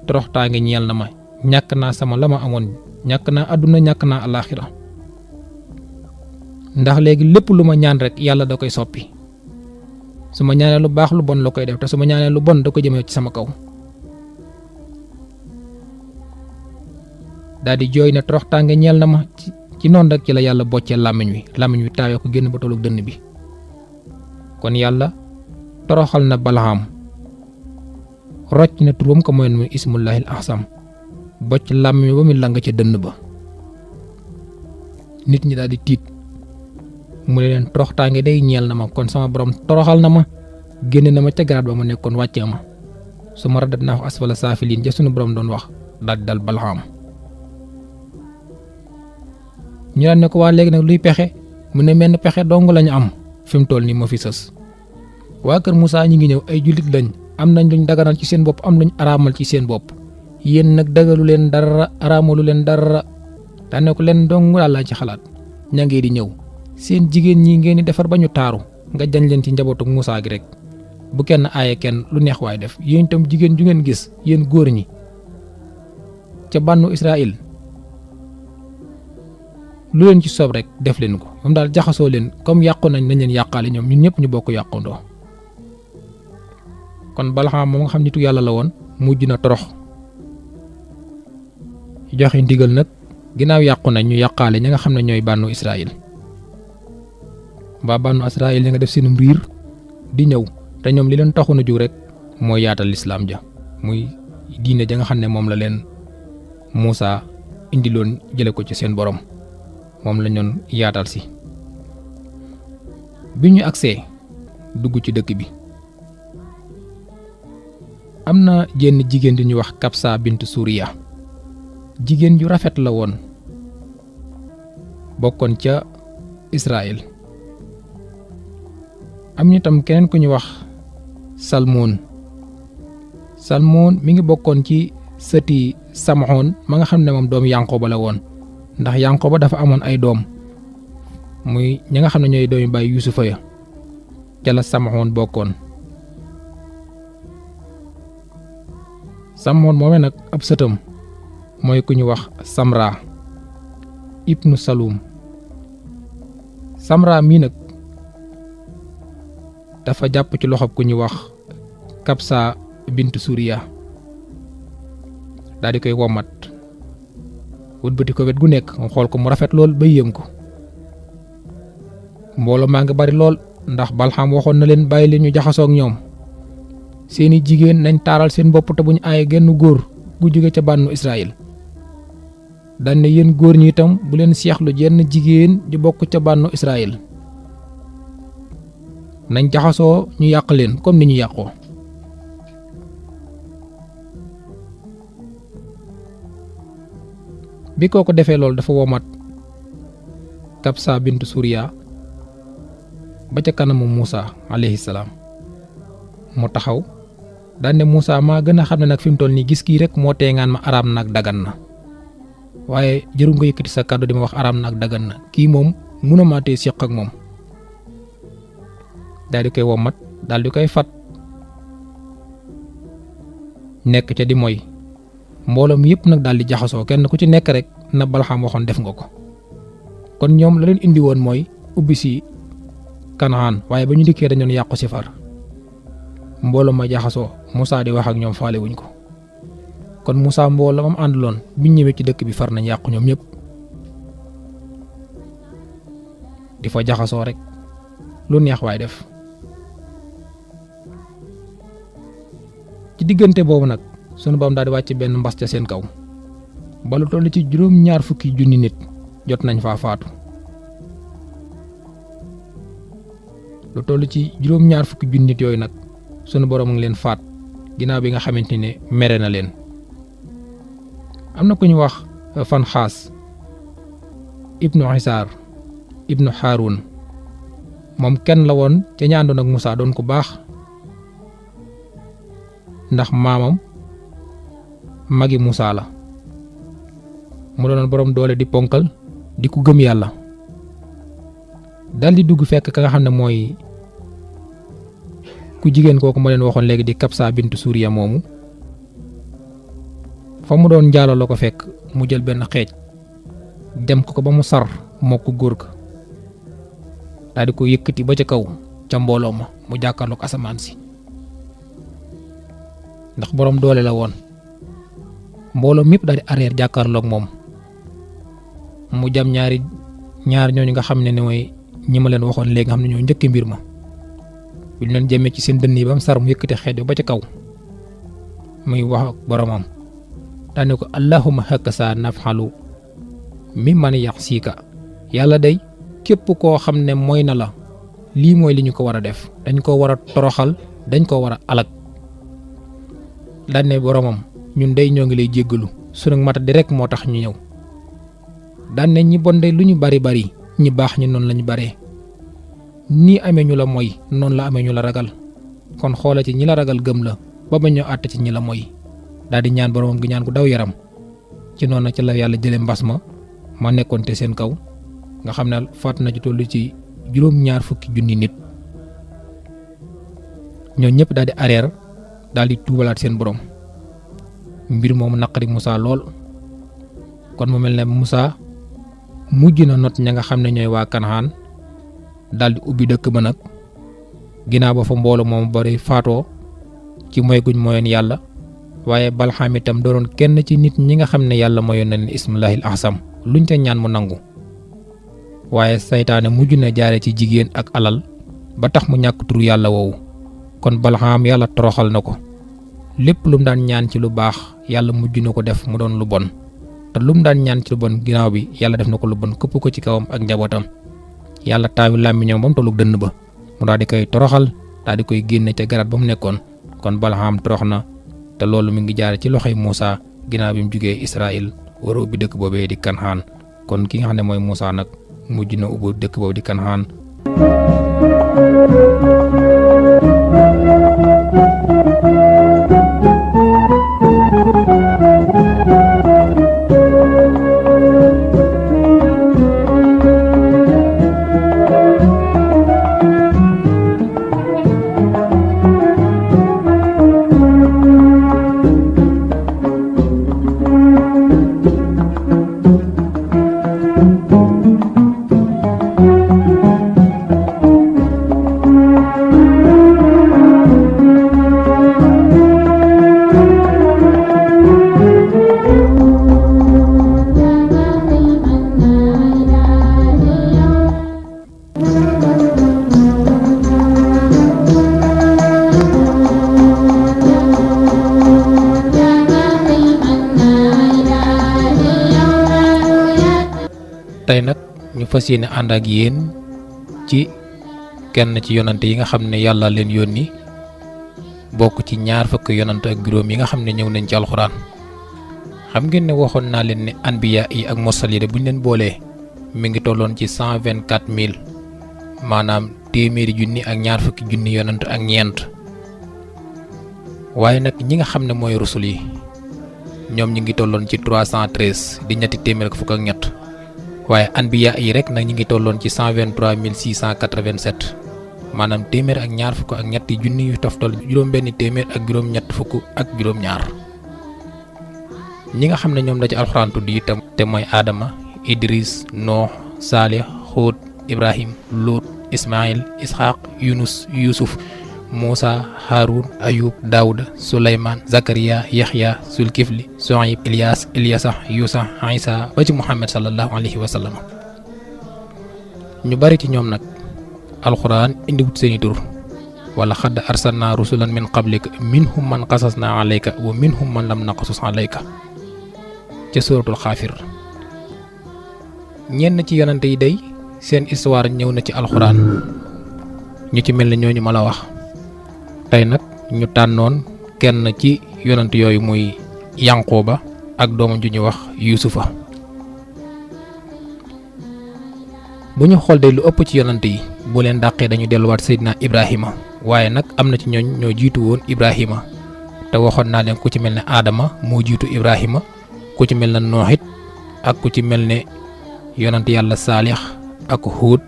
toroxtaange ñeel na ma ñàkk naa sama la ma amoon ñàkk naa àdduna ñàkk naa alaaxira ndax léegi lépp lu ma ñaan rek yàlla da koy soppi su ma ñaanee lu baax lu bon la koy def te su ma ñaanee lu bon da ko jëmee ci sama kaw. daal di jooy ne toroxtaange ñeel na ma ci noonu rek ci la yàlla boccee làmmiñ wi taawee ko génn ba tollu dënn bi. kon yàlla toroxal na Balxaam rocc na turam ko mooy muy ismullahil ahsam bocc làmmiñ ba mu lang ca dënn ba. nit ñi daal di tiit mu ne leen toroxtaange day ñeel na ma kon sama borom toroxal na ma génne na ma ca garaat ba ma nekkoon wàccee ma su ma radat naa ko asfala saafiliin ja sunu borom doon wax daal di dal Balxaam. ñu daan ne ko waa léegi nag luy pexe mu ne menn pexe dong lañu am fi mu toll nii moo fi sës. waa kër Muusaa ñi ngi ñëw ay jullit lañ am nañ luñ daganal ci seen bopp am luñ araamal ci seen bopp yéen nag dagalu leen dara araamalu leen dara daan ne ko leen dong daal laa ci xalaat ña ngee di ñëw seen jigéen ñi ngeen di defar ba ñu taaru nga jañ leen ci njabootu Muusaa gi rek bu kenn aaye kenn lu neex waay def yéen itam jigéen ju ngeen gis yéen góor ñi ca bànnu Israël lu leen ci soob rek def leen ko moom daal jaxasoo leen comme yàqu nañ leen yàqaale ñoom ñun ñëpp ñu bokk yàqundoo. kon Balxaam moom nga xam nitu yàlla la woon mujj na torox joxe ndigal nag ginnaaw yàqu nañ ñu yàqaale ñi nga xam ne ñooy bànnu Israël. waa bànnu Israël ñi nga def seenum riir di ñëw te ñoom li leen taxoon a jóg rek mooy yaatal lislaam ja muy diine ja nga xam ne moom la leen Muusaa indiloon jële ko ci seen borom moom la ñoon yaatal si. bi ñu agsee dugg ci dëkk bi am na jenn jigéen di ñu wax Kabsa bint Suriya jigéen ju rafet la woon bokkoon ca Israël. am ñu tam keneen ku ñu wax Salmoon mi ngi bokkoon ci sëti Samxoon ma nga xam ne moom doomu Yanqooba la woon ndax Yanqooba dafa amoon ay doom muy ñi nga xam ne ñooy doomi baay Yuusufa ya ca la Samhoon bokkoon. Samhoon moomee nag ab sëtam mooy ku ñu wax Samra ibnu Salum. Samra mii nag dafa jàpp ci loxob ku ñu wax Kabsa bint Suriya daal di koy womat wëlbati ko wet gu nekk mu xool ko mu rafet lool ba yéem ko. mbooloo maa ngi bari lool ndax Balxam waxoon na leen bàyyi leen ñu jaxasoo ak ñoom seeni jigéen nañ taaral seen bopp te buñ aaye genn góor gu jóge ca bànnu Israël. daan ne yéen góor ñi itam bu leen seexlu jenn jigéen ju bokk ca bànnu Israël nañ jaxasoo ñu yàq leen comme ni ñu yàqoo. bi koo ko defee loolu dafa womat Kabsa bint Suriya ba ca kanamu Muusa alayhi salaam mu taxaw daan ne Muusa maa gën a xam ne nag fi mu toll nii gis kii rek moo tee ngaan ma araam nag dagan na waaye jëru nga yëkkati sa kàddu di ma wax araam nag dagan na kii moom mënuma tee séq ak moom. daal di koy womat daal di koy fat nekk ca di moy mbooloo mi yëpp nag daal di jaxasoo kenn ku ci nekk rek na Balxam waxoon def nga ko. kon ñoom la leen indi woon mooy ubbi si Kanaan waaye ba ñu dikkee dañoon yàqu si far mbooloo ma jaxasoo Moussa di wax ak ñoom faale wuñ ko. kon Moussa mbooloo mam àndaloon biñ ñëwee ci dëkk bi far nañ yàqu ñoom ñëpp di fa jaxasoo rek lu neex waay def. ci diggante boobu nag sunu Boroom daal di wàcc benn mbas ca seen kaw ba lu toll ci 20 fukki junni nit jot nañ faa faatu. lu toll ci 20 fukki junni nit yooyu nag sunu Boroom a ngi leen faat ginnaaw bi nga xamante ne mere na leen. am na ku ñu wax Fanxaas ibnu Isaar ibnu Haarun moom kenn la woon ca ña àndoon ak Moussa doon ku baax ndax maamam magi Moussa la mu doonoon boroom doole di ponkal di ku gëm yàlla. dal di dugg fekk ka nga xam ne mooy ku jigéen kooku ma leen waxoon léegi di Kabsa bintu Suriya moomu fa mu doon njaaloo la ko fekk mu jël benn xeej dem ko ba mu sar moo ko góor ka daal di ko yëkkati ba ca kaw ca mbooloo ma mu jàkkaarloog asamaan si ndax boroom doole la woon. mbooloo mépp daal di arrière jàkkaarloog moom mu jam ñaar ñooñu nga xam ne mooy ñi ma leen waxoon léegi nga xam ne ñoo njëkk mbir ma bu ñu leen jëmee ci seen dënn yi ba mu sar mu yëkkati xeej ba ca kaw muy wax ak boromam daane ko allahumma hakasa nafxalu mi man yaxsiika yàlla day képp koo xam ne mooy na la lii mooy li ñu ko war a def dañ ko war a toroxal dañ ko war a alag. daane boromam ñun day ñoo ngi lay jéggalu sunu mata di rek moo tax ñu ñëw. daane ñi bon day lu ñu bari bari ñi baax ñi noonu lañu baree nii amee ñu la mooy noonu la amee ñu la ragal kon xoola ci ñi la ragal gëm la ba ba ñoo àtt ci ñi la mooy. daal di ñaan boromam gi ñaan ku daw yaram ci noonu ci la yàlla jëlee mbas ma nekkoon te seen kaw nga xam ne faat na ci tollu ci 20 fukki junni nit. ñoo ñëpp daal di arrière daal di tuubalaat seen borom mbir moomu naqari Moussa lool. kon mu mel ne Moussa mujj na not ña nga xam ne ñooy waa Kanaan daal di ubbi dëkk ba nag ginnaaw ba fa mbooloo moom bari faatoo ci moy guñ moyoon yàlla. waaye Balxam itam dooroon kenn ci nit ñi nga xam ne yàlla mayoon na leen ismullahil ahsam luñ ca ñaan mu nangu. waaye saytaane mujj na jaare ci jigéen ak alal ba tax mu ñàkk turu yàlla woowu. kon Balxam yàlla toroxal na ko lépp lu mu daan ñaan ci lu baax yàlla mujj na ko def mu doon lu bon te lu mu daan ñaan ci lu bon ginnaaw bi yàlla def na ko lu bon këpp ko ci kawam ak njabootam. yàlla taawi làmmiñam ba mu tollu dënn ba mu daal di koy toroxal daal di koy génne ca garaat ba mu nekkoon. kon Balxam torox na. te loolu mi ngi jaare ci loxoy Moussa ginnaaw bi mu jugee Israël war a ubbi dëkk boobee di Kanaan kon ki nga xam ne mooy Moussa nag mujj na ubbi dëkk boobu di Kanaan. fas yéene ànd ak yéen ci kenn ci yonante yi nga xam ne yàlla leen yónni bokk ci ñaar fukk yonante ak juróom yi nga xam ne ñëw nañ ci alxuraan. xam ngeen ne waxoon naa leen ne anbiya yi ak mursaliin bu ñu leen boolee mi ngi tolloon ci 124 000 maanaam téeméeri junni ak ñaar fukki junni yonante ak ñeent. waaye nag ñi nga xam ne mooy rusul yi ñoom ñi ngi tolloon ci 313 di ñetti téeméer ak fukk ak ñett. waaye anbiya yi rek nag ñi ngi tolloon ci 123 687 maanaam téeméer ak ñaar fukk ak ñetti junni yu toftal juróom benn téeméer ak juróom ñett fukk ak juróom ñaar. ñi nga xam ne ñoom la ci alxuraan tudd itam te mooy Adama, Idris, Noox, Saalix, Xuud, Ibrahim, Luut, Ismaayil, Isxaaq, Yunus, Yuusuf, Muusa, Haarun, Ayub, Daawuda, Suleymaan, Zakariya, Yaxya, Sulkifli, Soayib, Ilyaas, Ilyasa, Yuusa, Isa ba ci Muhammad sallallahu alayhi wa sallam. ñu bari ci ñoom nag alxuraan indiwut seeni tur wala xadd arsalna rusulan min qablika minhum man qasasna alayka wa minhum man lam naqasus alayka ca suratul xaafir. ñenn ci yonante yi day seen histoire ñëw na ci alxuraan ñu ci mel ne ñooñu ma la wax. tey nag ñu tànnoon kenn ci yonant yooyu muy Yanqooba ak doomam ju ñuy wax Yuusufa. bu ñu xool de lu ëpp ci yonant yi bu leen dàqee dañu delluwaat Seydina Ibrahima waaye nag am na ci ñooñ ñoo jiitu woon Ibrahima te waxoon naa leen ku ci mel ne Adama moo jiitu Ibrahima ku ci mel ne Nooxit ak ku ci mel ne yonant yàlla Saalix ak Huud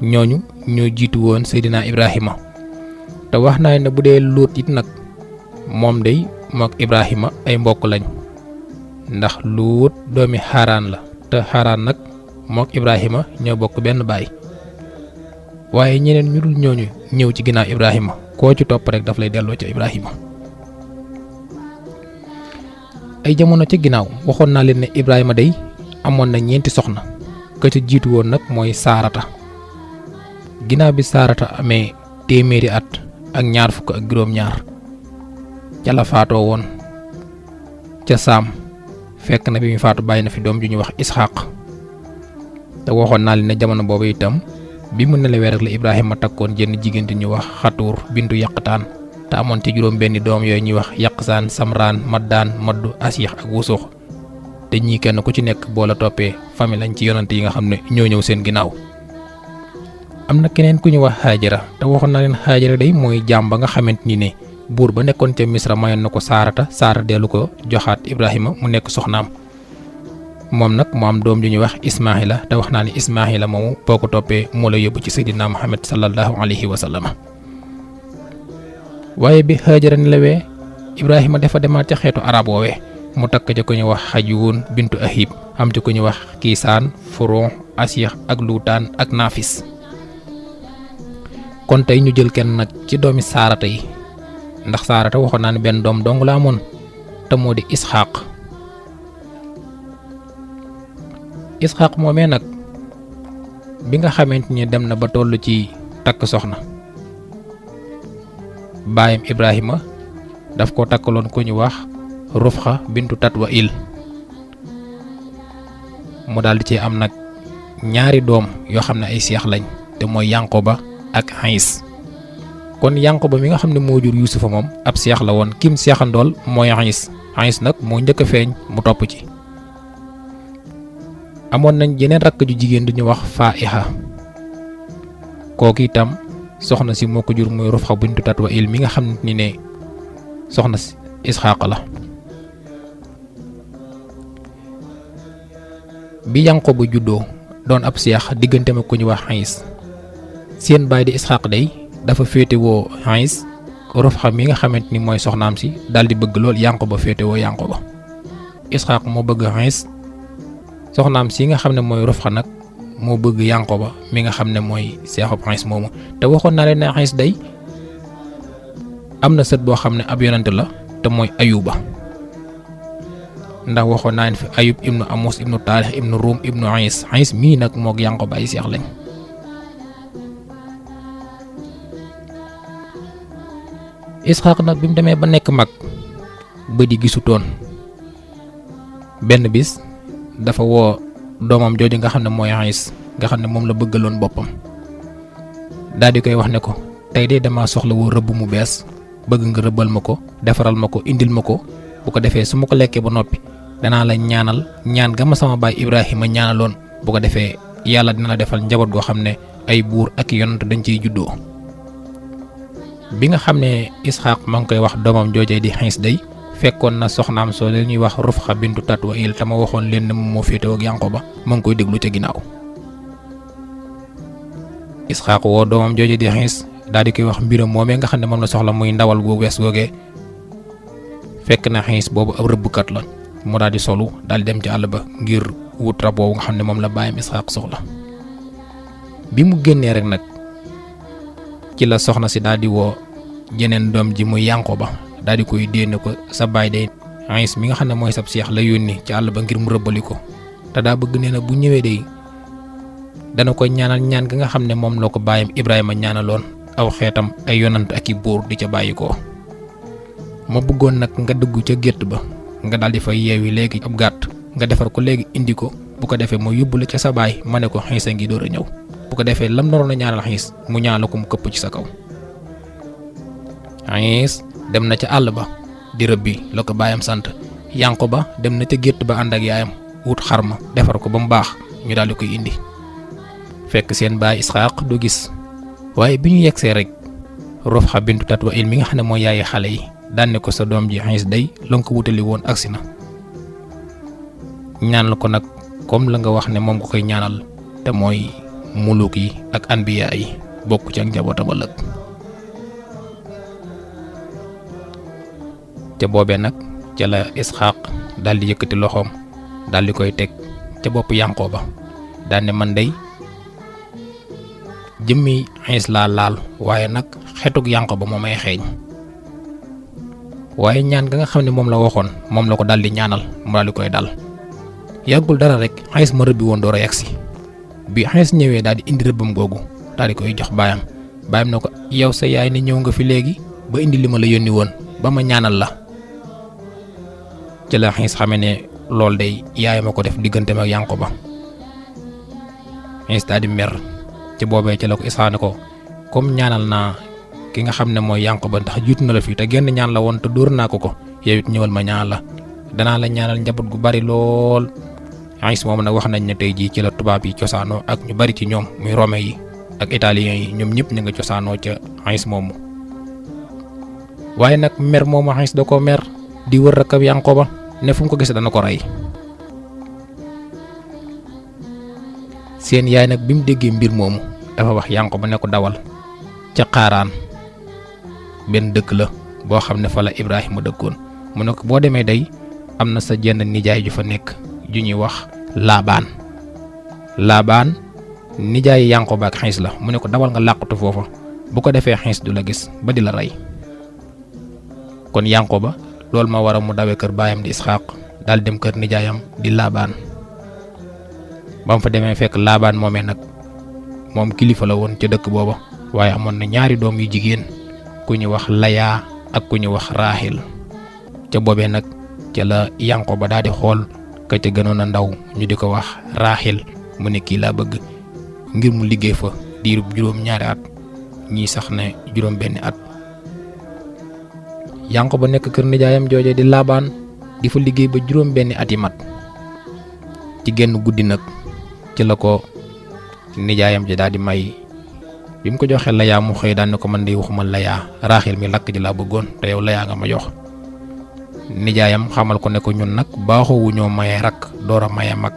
ñooñu ñoo jiitu woon Seydina Ibrahima. te wax naa ne bu dee Luut it nag moom day mook Ibrahima ay mbokk lañ ndax Luut doomi Xaaraan la te Xaaraan nag mook Ibrahima ñoo bokk benn baay. waaye ñeneen ñu dul ñooñu ñëw ci ginnaaw Ibrahima koo ci topp rek daf lay delloo ca Ibrahima. ay jamono ci ginnaaw waxoon naa leen ne Ibrahima day amoon na ñeenti soxna ka ca jiitu woon nag mooy Saarata. ginnaaw bi Saarata amee téeméeri at ak ñaar fukk ak juróom ñaar ca la faatoo woon ca Saam fekk na bi mu faatu bàyyi na fi doom ju ñuy wax Isxaaq. te waxoon naa leen ne jamono boobu itam bi mu nelawee rek la Ibrahima takkoon jenn jigéen di ñuy wax Xatuur bintu Yaqtaan te amoon ci juróom benni doom yooyu ñuy wax Yaqsaan, Samraan, Maddaan, Maddu, Asiix ak Wusux. te ñii kenn ku ci nekk boo la toppee famille lañ ci yonante yi nga xam ne ñoo ñëw seen ginnaaw. am na keneen ku ñu wax Haajara te waxoon naa leen Haajara day mooy jaam ba nga xamante ni ne buur ba nekkoon ca Misra mayoon na ko Saarata Saara dellu ko joxaat Ibrahima mu nekk soxnaam. moom nag mu am doom ju ñuy wax Ismaahila te wax naa ne Ismaahila moomu boo ko toppee moo la yóbbu ci Seydina Muhammad sallallahu alayhi wa sallam. waaye bi Haajara nelawee Ibrahima dafa demaat ca xeetu arab woowee mu takk ca ku ñuy wax Xajuun bintu Ahib am ci ku ñuy wax Kiisaan, Furon, Asiix ak Luutaan ak Naafis. kon tey ñu jël kenn nag ci doomi Saarata yi ndax Saarata waxoon naa ne benn doom dong la amoon te moo di Isxaaq. Isxaaq moomee nag bi nga xamante ni dem na ba toll ci takk soxna baayam Ibrahima daf ko takkaloon ku ñu wax Rufxa bintu Tatwail mu daal di ci am nag ñaari doom yoo xam ne ay seex lañ te mooy Yanqooba ak Ays. kon Yanqooba mi nga xam ne moo jur Yuusufa moom ab seex la woon kim seexandool mooy Ays. Ays nag moo njëkk a feeñ mu topp ci. amoon nañ jeneen rakk ju jigéen du ñu wax Faa'iha kooku itam soxna si moo ko jur muy Rufxa bintu Tatwail mi nga xam ni ne soxna si Isxaaq la. bi Yanqooba juddoo doon ab seex diggante ma ku ñu wax Ays seen baay di Isxaaq day dafa féetewoo Ays. Rufxa mi nga xamante ni mooy soxnaam si daal di bëgg lool Yanqooba féetewoo Yanqooba. Isxaaq moo bëgg Ays soxnaam si nga xam ne mooy Rufxa nag moo bëgg Yanqooba mi nga xam ne mooy seexub Ays moomu. te waxoon naa leen ne Ays day am na sët boo xam ne ab yonent la te mooy Ayuba ndax waxoon naa leen fi Ayub ibnu Amos ibnu Taalix ibnu Ruum ibnu Ays. Ays mii nag moog Yanqooba ay seex lañ. Isxaaq nag bi mu demee ba nekk mag ba di gisutoon benn bis dafa woo doomam jooju nga xam ne mooy Ays nga xam ne moom la bëggaloon boppam daal di koy wax ne ko tey de dama soxla woo rëbb mu bees bëgg nga rëbbal ma ko defaral ma ko indil ma ko bu ko defee su ma ko lekkee ba noppi danaa la ñaanal ñaan ga ma sama baay Ibrahima ñaanaloon bu ko defee yàlla dina la defal njaboot goo xam ne ay buur ak yonent dañ ciy juddoo. bi nga xam ne Isxaaq ma ngi koy wax doomam joojee di Xiis day fekkoon na soxnaam soo leen ñuy wax Rufxa bintu Tatwail te ma waxoon leen ne moom moo féetewoo ak Yanqoba ma ngi koy déglu ca ginnaaw. Isxaaq woo doomam joojee di Xiis daal di koy wax mbiram moomee nga xam ne moom la soxla muy ndawal gu wees googee fekk na Xiis boobu ab rëbbkat la mu daal di solu daal di dem ci àll ba ngir wut rab boobu nga xam ne moom la bàyyam Isxaaq soxla. bi mu génnee rek nag ci la soxna si daal di woo jeneen doom ji muy Yanqoba daal di koy dénne ko sa baay day Xiis mi nga xam ne mooy sab seex la yónni ci àll ba ngir mu rëbbali ko te daa bëgg nee na bu ñëwee day dana ko ñaanal ñaan gi nga xam ne moom la ko baayam Ibrahima ñaanaloon aw xeetam ay yonant ak i buur di ca bàyyi ko ma bëggoon nag nga dugg ca gétt ba nga daal di fay yeewi léegi ab gàtt nga defar ko léegi indi ko bu ko defee ma yóbbu la ca sa baay ma ne ko Xiis a ngi door a ñëw bu ko defee lam naroon a ñaanal Xiis mu ñaanal ko mu këpp ci sa kaw. Xiis dem na ca àll ba di rëbbi la ko baayam sant Yanqoba dem na ca gétt ba ànd ak yaayam wut xar ma defar ko ba mu baax ñu daal di koy indi fekk seen baay Isxaaq du gis waaye bi ñu yegsee rek Rufxa bintu Tatwail mi nga xam ne mooy yaayi xale yi daan ne ko sa doom ji Xiis day la nga ko wutali woon agsi na ñaanal ko nag comme la nga wax ne moom nga koy ñaanal te mooy muluk yi ak anbiya yi bokk ci ak njabootam ëllëg. ca boobee nag ca la Isxaaq daal di yëkkati loxoom daal di koy teg ca bopp Yanqoba daan ne man day jëmmi Xiis laa laal waaye nag xetug Yanqoba moo may xeeñ waaye ñaan ga nga xam ne moom la waxoon moom la ko daal di ñaanal mu daal di koy dal yàggul dara rek Xiis ma rëbbi woon door a yegsi bi Xiis ñëwee daal di indi rëbbam googu daal di koy jox baayam na ko yow sa yaay ne ñëw nga fi léegi ba indi li ma la yónni woon ba ma ñaanal la ci la Xiis xamee ne loolu day yaay ma ko def digganteem ak Yanqoba Xiis daal di mer ci boobee ci la ko Isxaaq ne ko comme ñaanal naa ki nga xam ne mooy Yanqoba ndax jiitu na la fii te genn ñaan la woon te dóor naa ko yow it ñëwal ma ñaan la danaa la ñaanal njaboot gu bari lool. Xiis moom nag wax nañ ne tey jii ci la tubaab yi cosaanoo ak ñu bari ci ñoom muy romain yi ak italien yi ñoom ñëpp ñu nga cosaanoo ca Xiis moomu waaye nag mer moomu Xiis da ko mer di wër rakab Yanqoba ne fu mu ko gis dana ko rey. seen yaay nag bi mu déggee mbir moomu dafa wax Yanqoba ne ko dawal ca Xaaraan benn dëkk la boo xam ne fa la Ibrahima dëkkoon mu ne ko boo demee day am na sa jenn nijaay ju fa nekk ju ñuy wax Laabaan nijaay Yanqoba ak Xiis la mu ne ko dawal nga làqatu foofa bu ko defee Xiis du la gis ba di la rey. kon Yanqoba loolu ma war a mu dawee kër baayam di Isxaaq daal dem kër nijaayam di Laabaan ba mu fa demee fekk Laabaan moomee nag moom kilifa la woon ca dëkk booba waaye amoon na ñaari doom yu jigéen ku ñu wax Layaa ak ku ñu wax Raaxil ca boobee nag ca la Yanqoba daal di xool ka ca gënoon a ndaw ñu di ko wax Raaxil mu ne kii laa bëgg ngir mu liggéey fa diirub juróom-ñaari at ñii sax ne juróom-benni at. Yanqoba nekk kër nijaayam jooje di Laabaan di fa liggéey ba juróom-benni at yi mat ci genn guddi nag ci la ko nijaayam ji daal di may bi mu ko joxee Layaa mu xëy daan ne ko man de waxuma Layaa Raaxil mi lakk ji laa bëggoon te yow Layaa nga ma jox. nijaayam xamal ko ne ko ñun nag baaxoowu ñoo maye rakk door a maye mag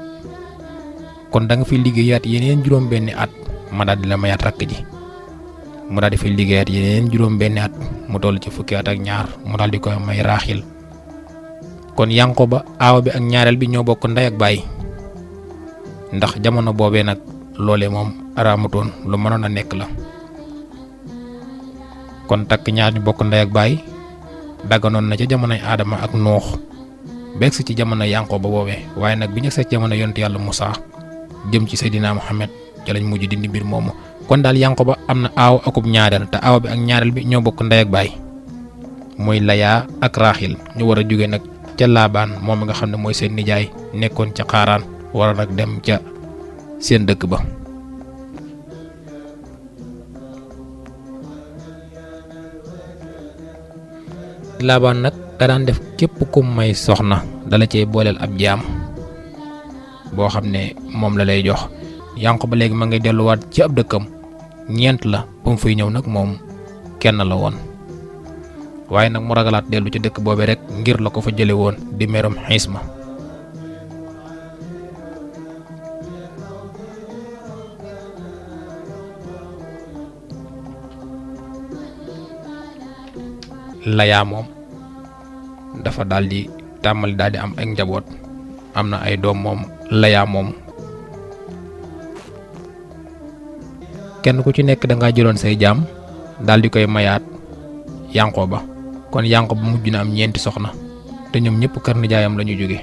kon da nga fi liggéeyaat yeneen juróom-benni at ma daal di la mayaat rakk ji mu daal di fi liggéeyaat yeneen juróom-benni at mu toll ci fukki at ak ñaar mu daal di koy may Raaxil kon Yanqoba aaw bi ak ñaareel bi ñoo bokk ndey ak baay ndax jamono boobee nag loolee moom araamutoon lu mënoon a nekk la kon takk ñaar ñu bokk ndey ak baay daganoon na ca jamonoy Aadama ak Noox beeg si ci jamono Yanqoba boobee waaye nag bi ñu seet jamono yonent yàlla Musaa jëm ci Seydina Muhammad ca lañ mujj dindi mbir moomu kon daal Yanqoba am na aaw akub ñaareel te aaw bi ak ñaareel bi ñoo bokk ndey ak baay muy Layaa ak Raaxil ñu war a jóge nag ca Laabaan moom nga xam ne mooy seen nijaay nekkoon ca Xaaraan war a nag dem ca seen dëkk ba. Laabaan nag da daan def képp ku may soxna dala cey booleel ab jaam boo xam ne moom la lay jox. Yanqooba léegi ma ngay delluwaat ci ab dëkkam, ñeent la ba mu fay ñëw nag moom kenn la woon, waaye nag mu ragalaat dellu ci dëkk boobe rek ngir la ko fa jële woon di merum Xiisma. Layaa moom dafa daldi tàmmali daldi am ak njaboot, am na ay doom moom Layaa moom. kenn ku ci nekk da nga jëloon say jaam daldi koy mayaat Yanqooba, kon Yanqooba mujj na am ñeenti soxna te ñoom ñëpp kër nijaayam lañu jóge.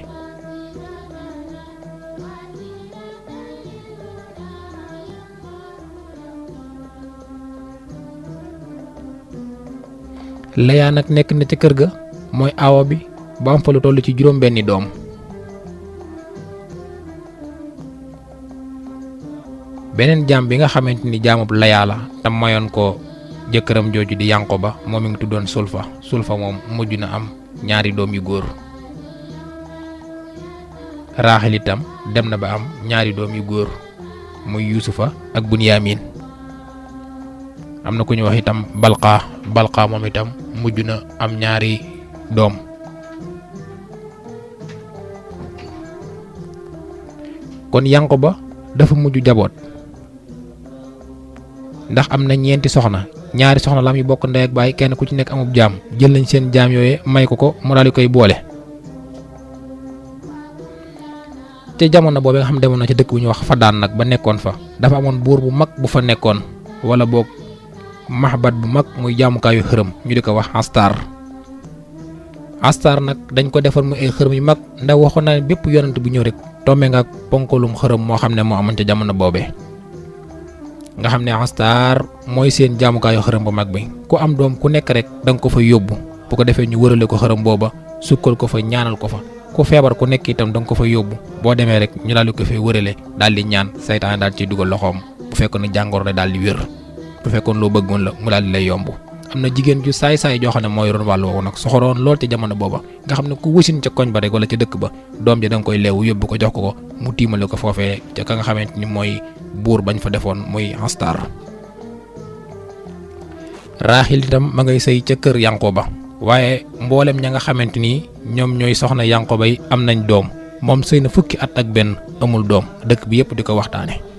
Layaa nag nekk na ci kër ga mooy aawa bi ba am fa lu toll ci juróom benni doom. beneen jaam bi nga xamante ni jaamub Layaa la tam mayoon ko jëkkëram jooju di Yanqooba moom mi ngi tuddoon Sulfa moom mujj na am ñaari doom yu góor. Raaxil itam dem na ba am ñaari doom yu góor muy Yuusufa ak Bunyaamin. am na ku ñu wax itam Balqa moom itam mujj na am ñaari doom. kon Yanqooba dafa mujj jaboot ndax am na ñeenti soxna, ñaari soxna lam yu bokk ndey ak baay, kenn ku ci nekk amub jaam, jël nañ seen jaam yooye may ko mu daal di koy boole. te jamono boobu nga xam demoon na ci dëkk bu ñu wax Fadaan nag ba nekkoon fa, dafa amoon buur bu mag bu fa nekkoon, wala boog maxbat bu mag muy jaamukaayu xërëm ñu di ko wax Astar nag dañ ko defar muy ay xërëm yu mag, ndax waxoon naa ne bépp yonent bu ñëw rek tombe nga ak ponkalum xërëm moo xam ne moo amoon ca jamono boobee. nga xam ne Astar mooy seen jaamukaayu xërëm bu mag bi, ku am doom ku nekk rek da nga ko fa yóbbu, bu ko defee ñu wërale ko xërëm booba, sukkal ko fa, ñaanal ko fa. ku feebar ku nekk itam da nga ko fa yóbbu, boo demee rek ñu daal di ko fay wërale daal di ñaan, saytaan daal ciy dugal loxoom, bu fekkoon ne jàngoro la daal di wér, bu fekkoon loo bëggoon la mu daal di lay yomb. am na jigéen ju saay-saay joo xam ne mooy yoroon wàllu woowu nag, soxoroon lool ci jamono booba, nga xam ne ku wësin ca koñ ba rek wala ca dëkk ba, doom ja da nga koy leewu yóbbu ko jox ko mu tiimale ko foofee ca ka nga xamante ni mooy buur bañ fa defoon muy Astar. Raaxil itam ma ngay sëy ca kër Yanqooba, waaye mboolem ña nga xamante ni ñoom ñooy soxna Yanqooba yi am nañ doom, moom sëy na fukki at ak benn amul doom, dëkk bi yëpp di ko waxtaane.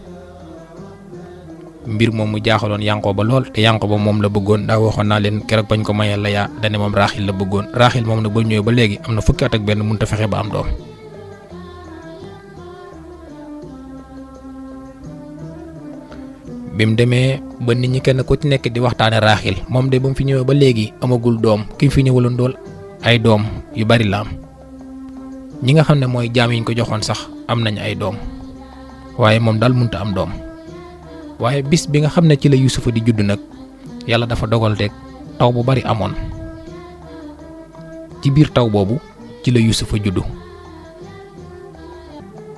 mbir moom mu jaaxaloon Yanqooba lool, te Yanqooba moom la bëggoon, ndax waxoon naa leen keroog bañ ko mayee Layaa dane moom Raaxil la bëggoon. Raaxil moom nag ba ñëwee ba léegi am na fukki at ak benn mënut a fexe ba am doom. bi mu demee ba nit ñi kenn ku ci nekk di waxtaane Raaxil, moom de ba mu fi ñëwee ba léegi amagul doom, ki fi ñëwaloon dool ay doom yu bari la am. ñi nga xam ne mooy jaam yi ñu ko joxoon sax am nañ ay doom, waaye moom daal mënut a am doom. waaye bis bi nga xam ne ci la Yuusufa di judd nag, yàlla dafa dogal rek taw bu bari amoon. ci biir taw boobu ci la Yuusufa juddu.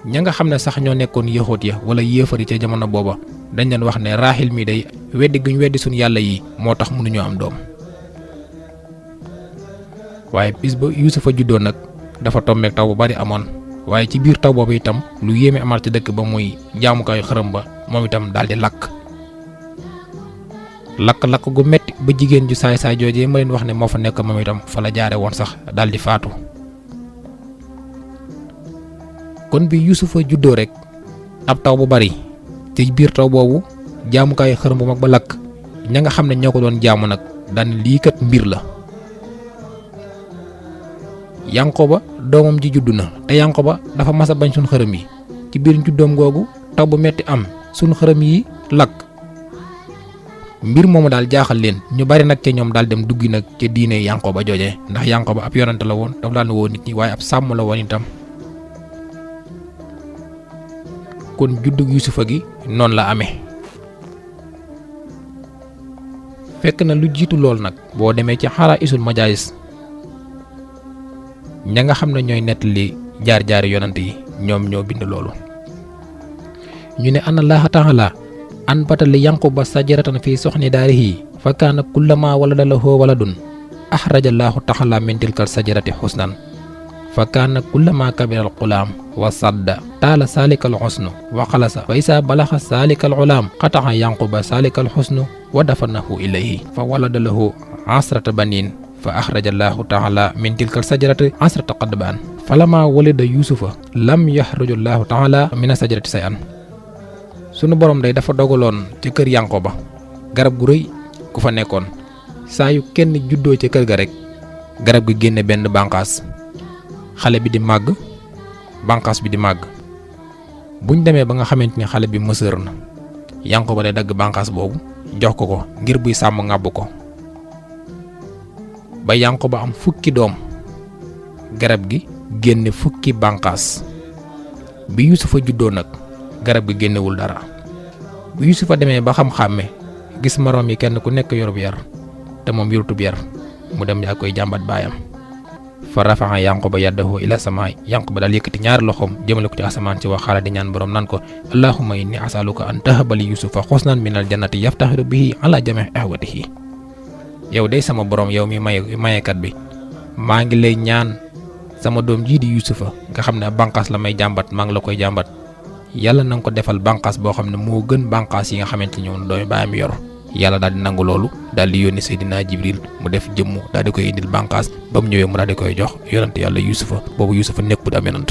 ña nga xam ne sax ñoo nekkoon yëxoot ya wala yéefari ca jamono booba dañ leen wax ne Raaxil mi day weddi guñ weddi suñu yàlla yi moo tax mënuñoo am doom. waaye bis ba Yuusufa juddoo nag dafa tombeek taw bu bari amoon, waaye ci biir taw boobu itam lu yéeme amaat ci dëkk ba muy jaamukaayu xërëm ba moom itam daal di lakk gu metti ba jigéen ju saay-saay joojee ma leen wax ne moo fa nekk moom itam fa la jaare woon sax daal di faatu. kon bi Yuusufa juddoo rek ab taw bu bari, ci biir taw boobu jaamukaayu xërëm bu mag ba lakk, ña nga xam ne ñoo ko doon jaamu nag daan lii kat mbir la. Yanqooba doomam ji juddu na, te Yanqooba dafa mas a bañ suñ xërëm yi, ci biir juddoom googu taw bu metti am, suñ xërëm yi lakk. mbir moomu daal jaaxal leen, ñu bari nag ca ñoom daal dem duggi nag ca diine Yanqooba jooje, ndax Yanqooba ab yonante la woon, dafa daan woo nit ñi, waaye ab sàmm la woon itam. kon juddug Yuusufa gi noonu la amee. fekk na lu jiitu lool nag boo demee ci Xaraa'isul Majaayis, ña nga xam ne ñooy nettali jaar-jaari yonant yi ñoom ñoo bind loolu. ñu ne anna Allaaha ta'aalaa anbata li Yanqooba sajaratan fi soxni daarihi fa kaana kullamaa walada lahu waladun axraja allahu taala min tilkal sajarati xusnan fa kaana kullama kabira al qulaam wa sadda taala saalika al xusnu wa xalasa fa isa balaxa saalika al ulaam xataxa yanquba saalika al xusnu wa dafanahu ilayhi fa walada lahu asrata banin fa axraja allahu taala min tilkal sajarati asrata qadbaan falama walida yusufa lam yaxruju allahu taala min a sajarati say an sunu borom day dafa dogaloon ci kër yanquba garab gu rëy ku fa nekkoon saa yu kenn juddoo ca kër ga rek garab gi génne benn bànqaas xale bi di màgg bànqaas bi di màgg buñ demee ba nga xamante ni xale bi mësër na Yanqooba day dagg bànqaas boobu jox ko ko ngir buy sàmm ŋàbb ko ba Yanqooba am fukki doom garab gi génne fukki bànqaas bi Yusufa juddoo nag garab gi génnewul dara bu Yusufa demee ba xam-xàmme gis moroom yi kenn ku nekk yorub yar te moom yorutub yar mu dem yaa koy jàmbat baayam fa rafaxa Yanqooba yaddahu ila samaay Yanqooba daal yëkkati ñaari loxoom jëmale ko ci asamaan si waxaala di ñaan borom nan ko allahumma inni asaluka an tahabali yusufa xusnan min al jannati yaftaxiru bihi ala jami ahwatihi yow day sama borom yow mi mayekat bi maa ngi lay ñaan sama doom jii di yusufa nga xam ne bànqaas la may jàmbat maa ngi la koy jàmbat yàlla na nga ko defal bànqaas boo xam ne moo gën bànqaas yi nga xamante ni ñoom doomi baayam yor yàlla daal di nangu loolu daal di yónni Seydina Jibril mu def jëmm daal di koy indil bànqaas ba mu ñëwee mu daal di koy jox yonante yàlla Yusufa boobu Yusufa nekkul am yonant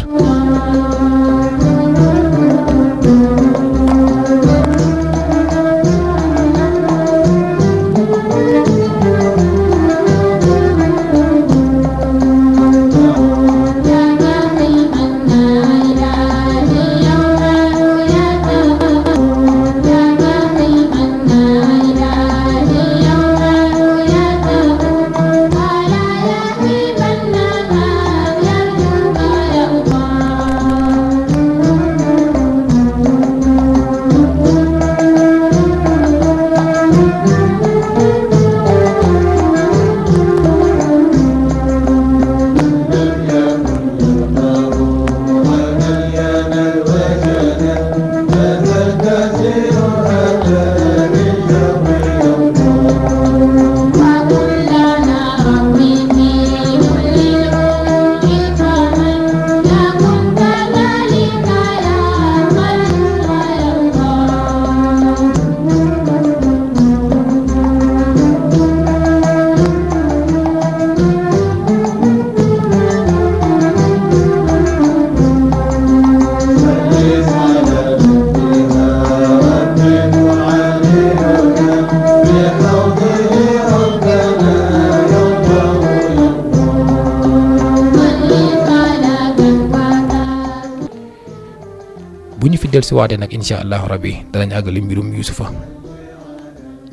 bu ñu fi dellusiwaatee nag incha allahu rabbi danañ àggali mbirum Yusufa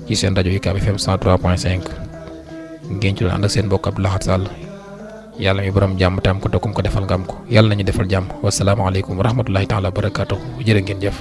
ci seen rajo UCAB FM 103.5 ngeen ci doon ànd ak seen mbokk Abdou Lahad Sall yàlla mi borom jàmm tam ko te kum ko defal nga am ko yàlla nañu defal jàmm wasalaamaaleykum wa rahmatullahi taala wa barakaatuh jërë ngeen jëf.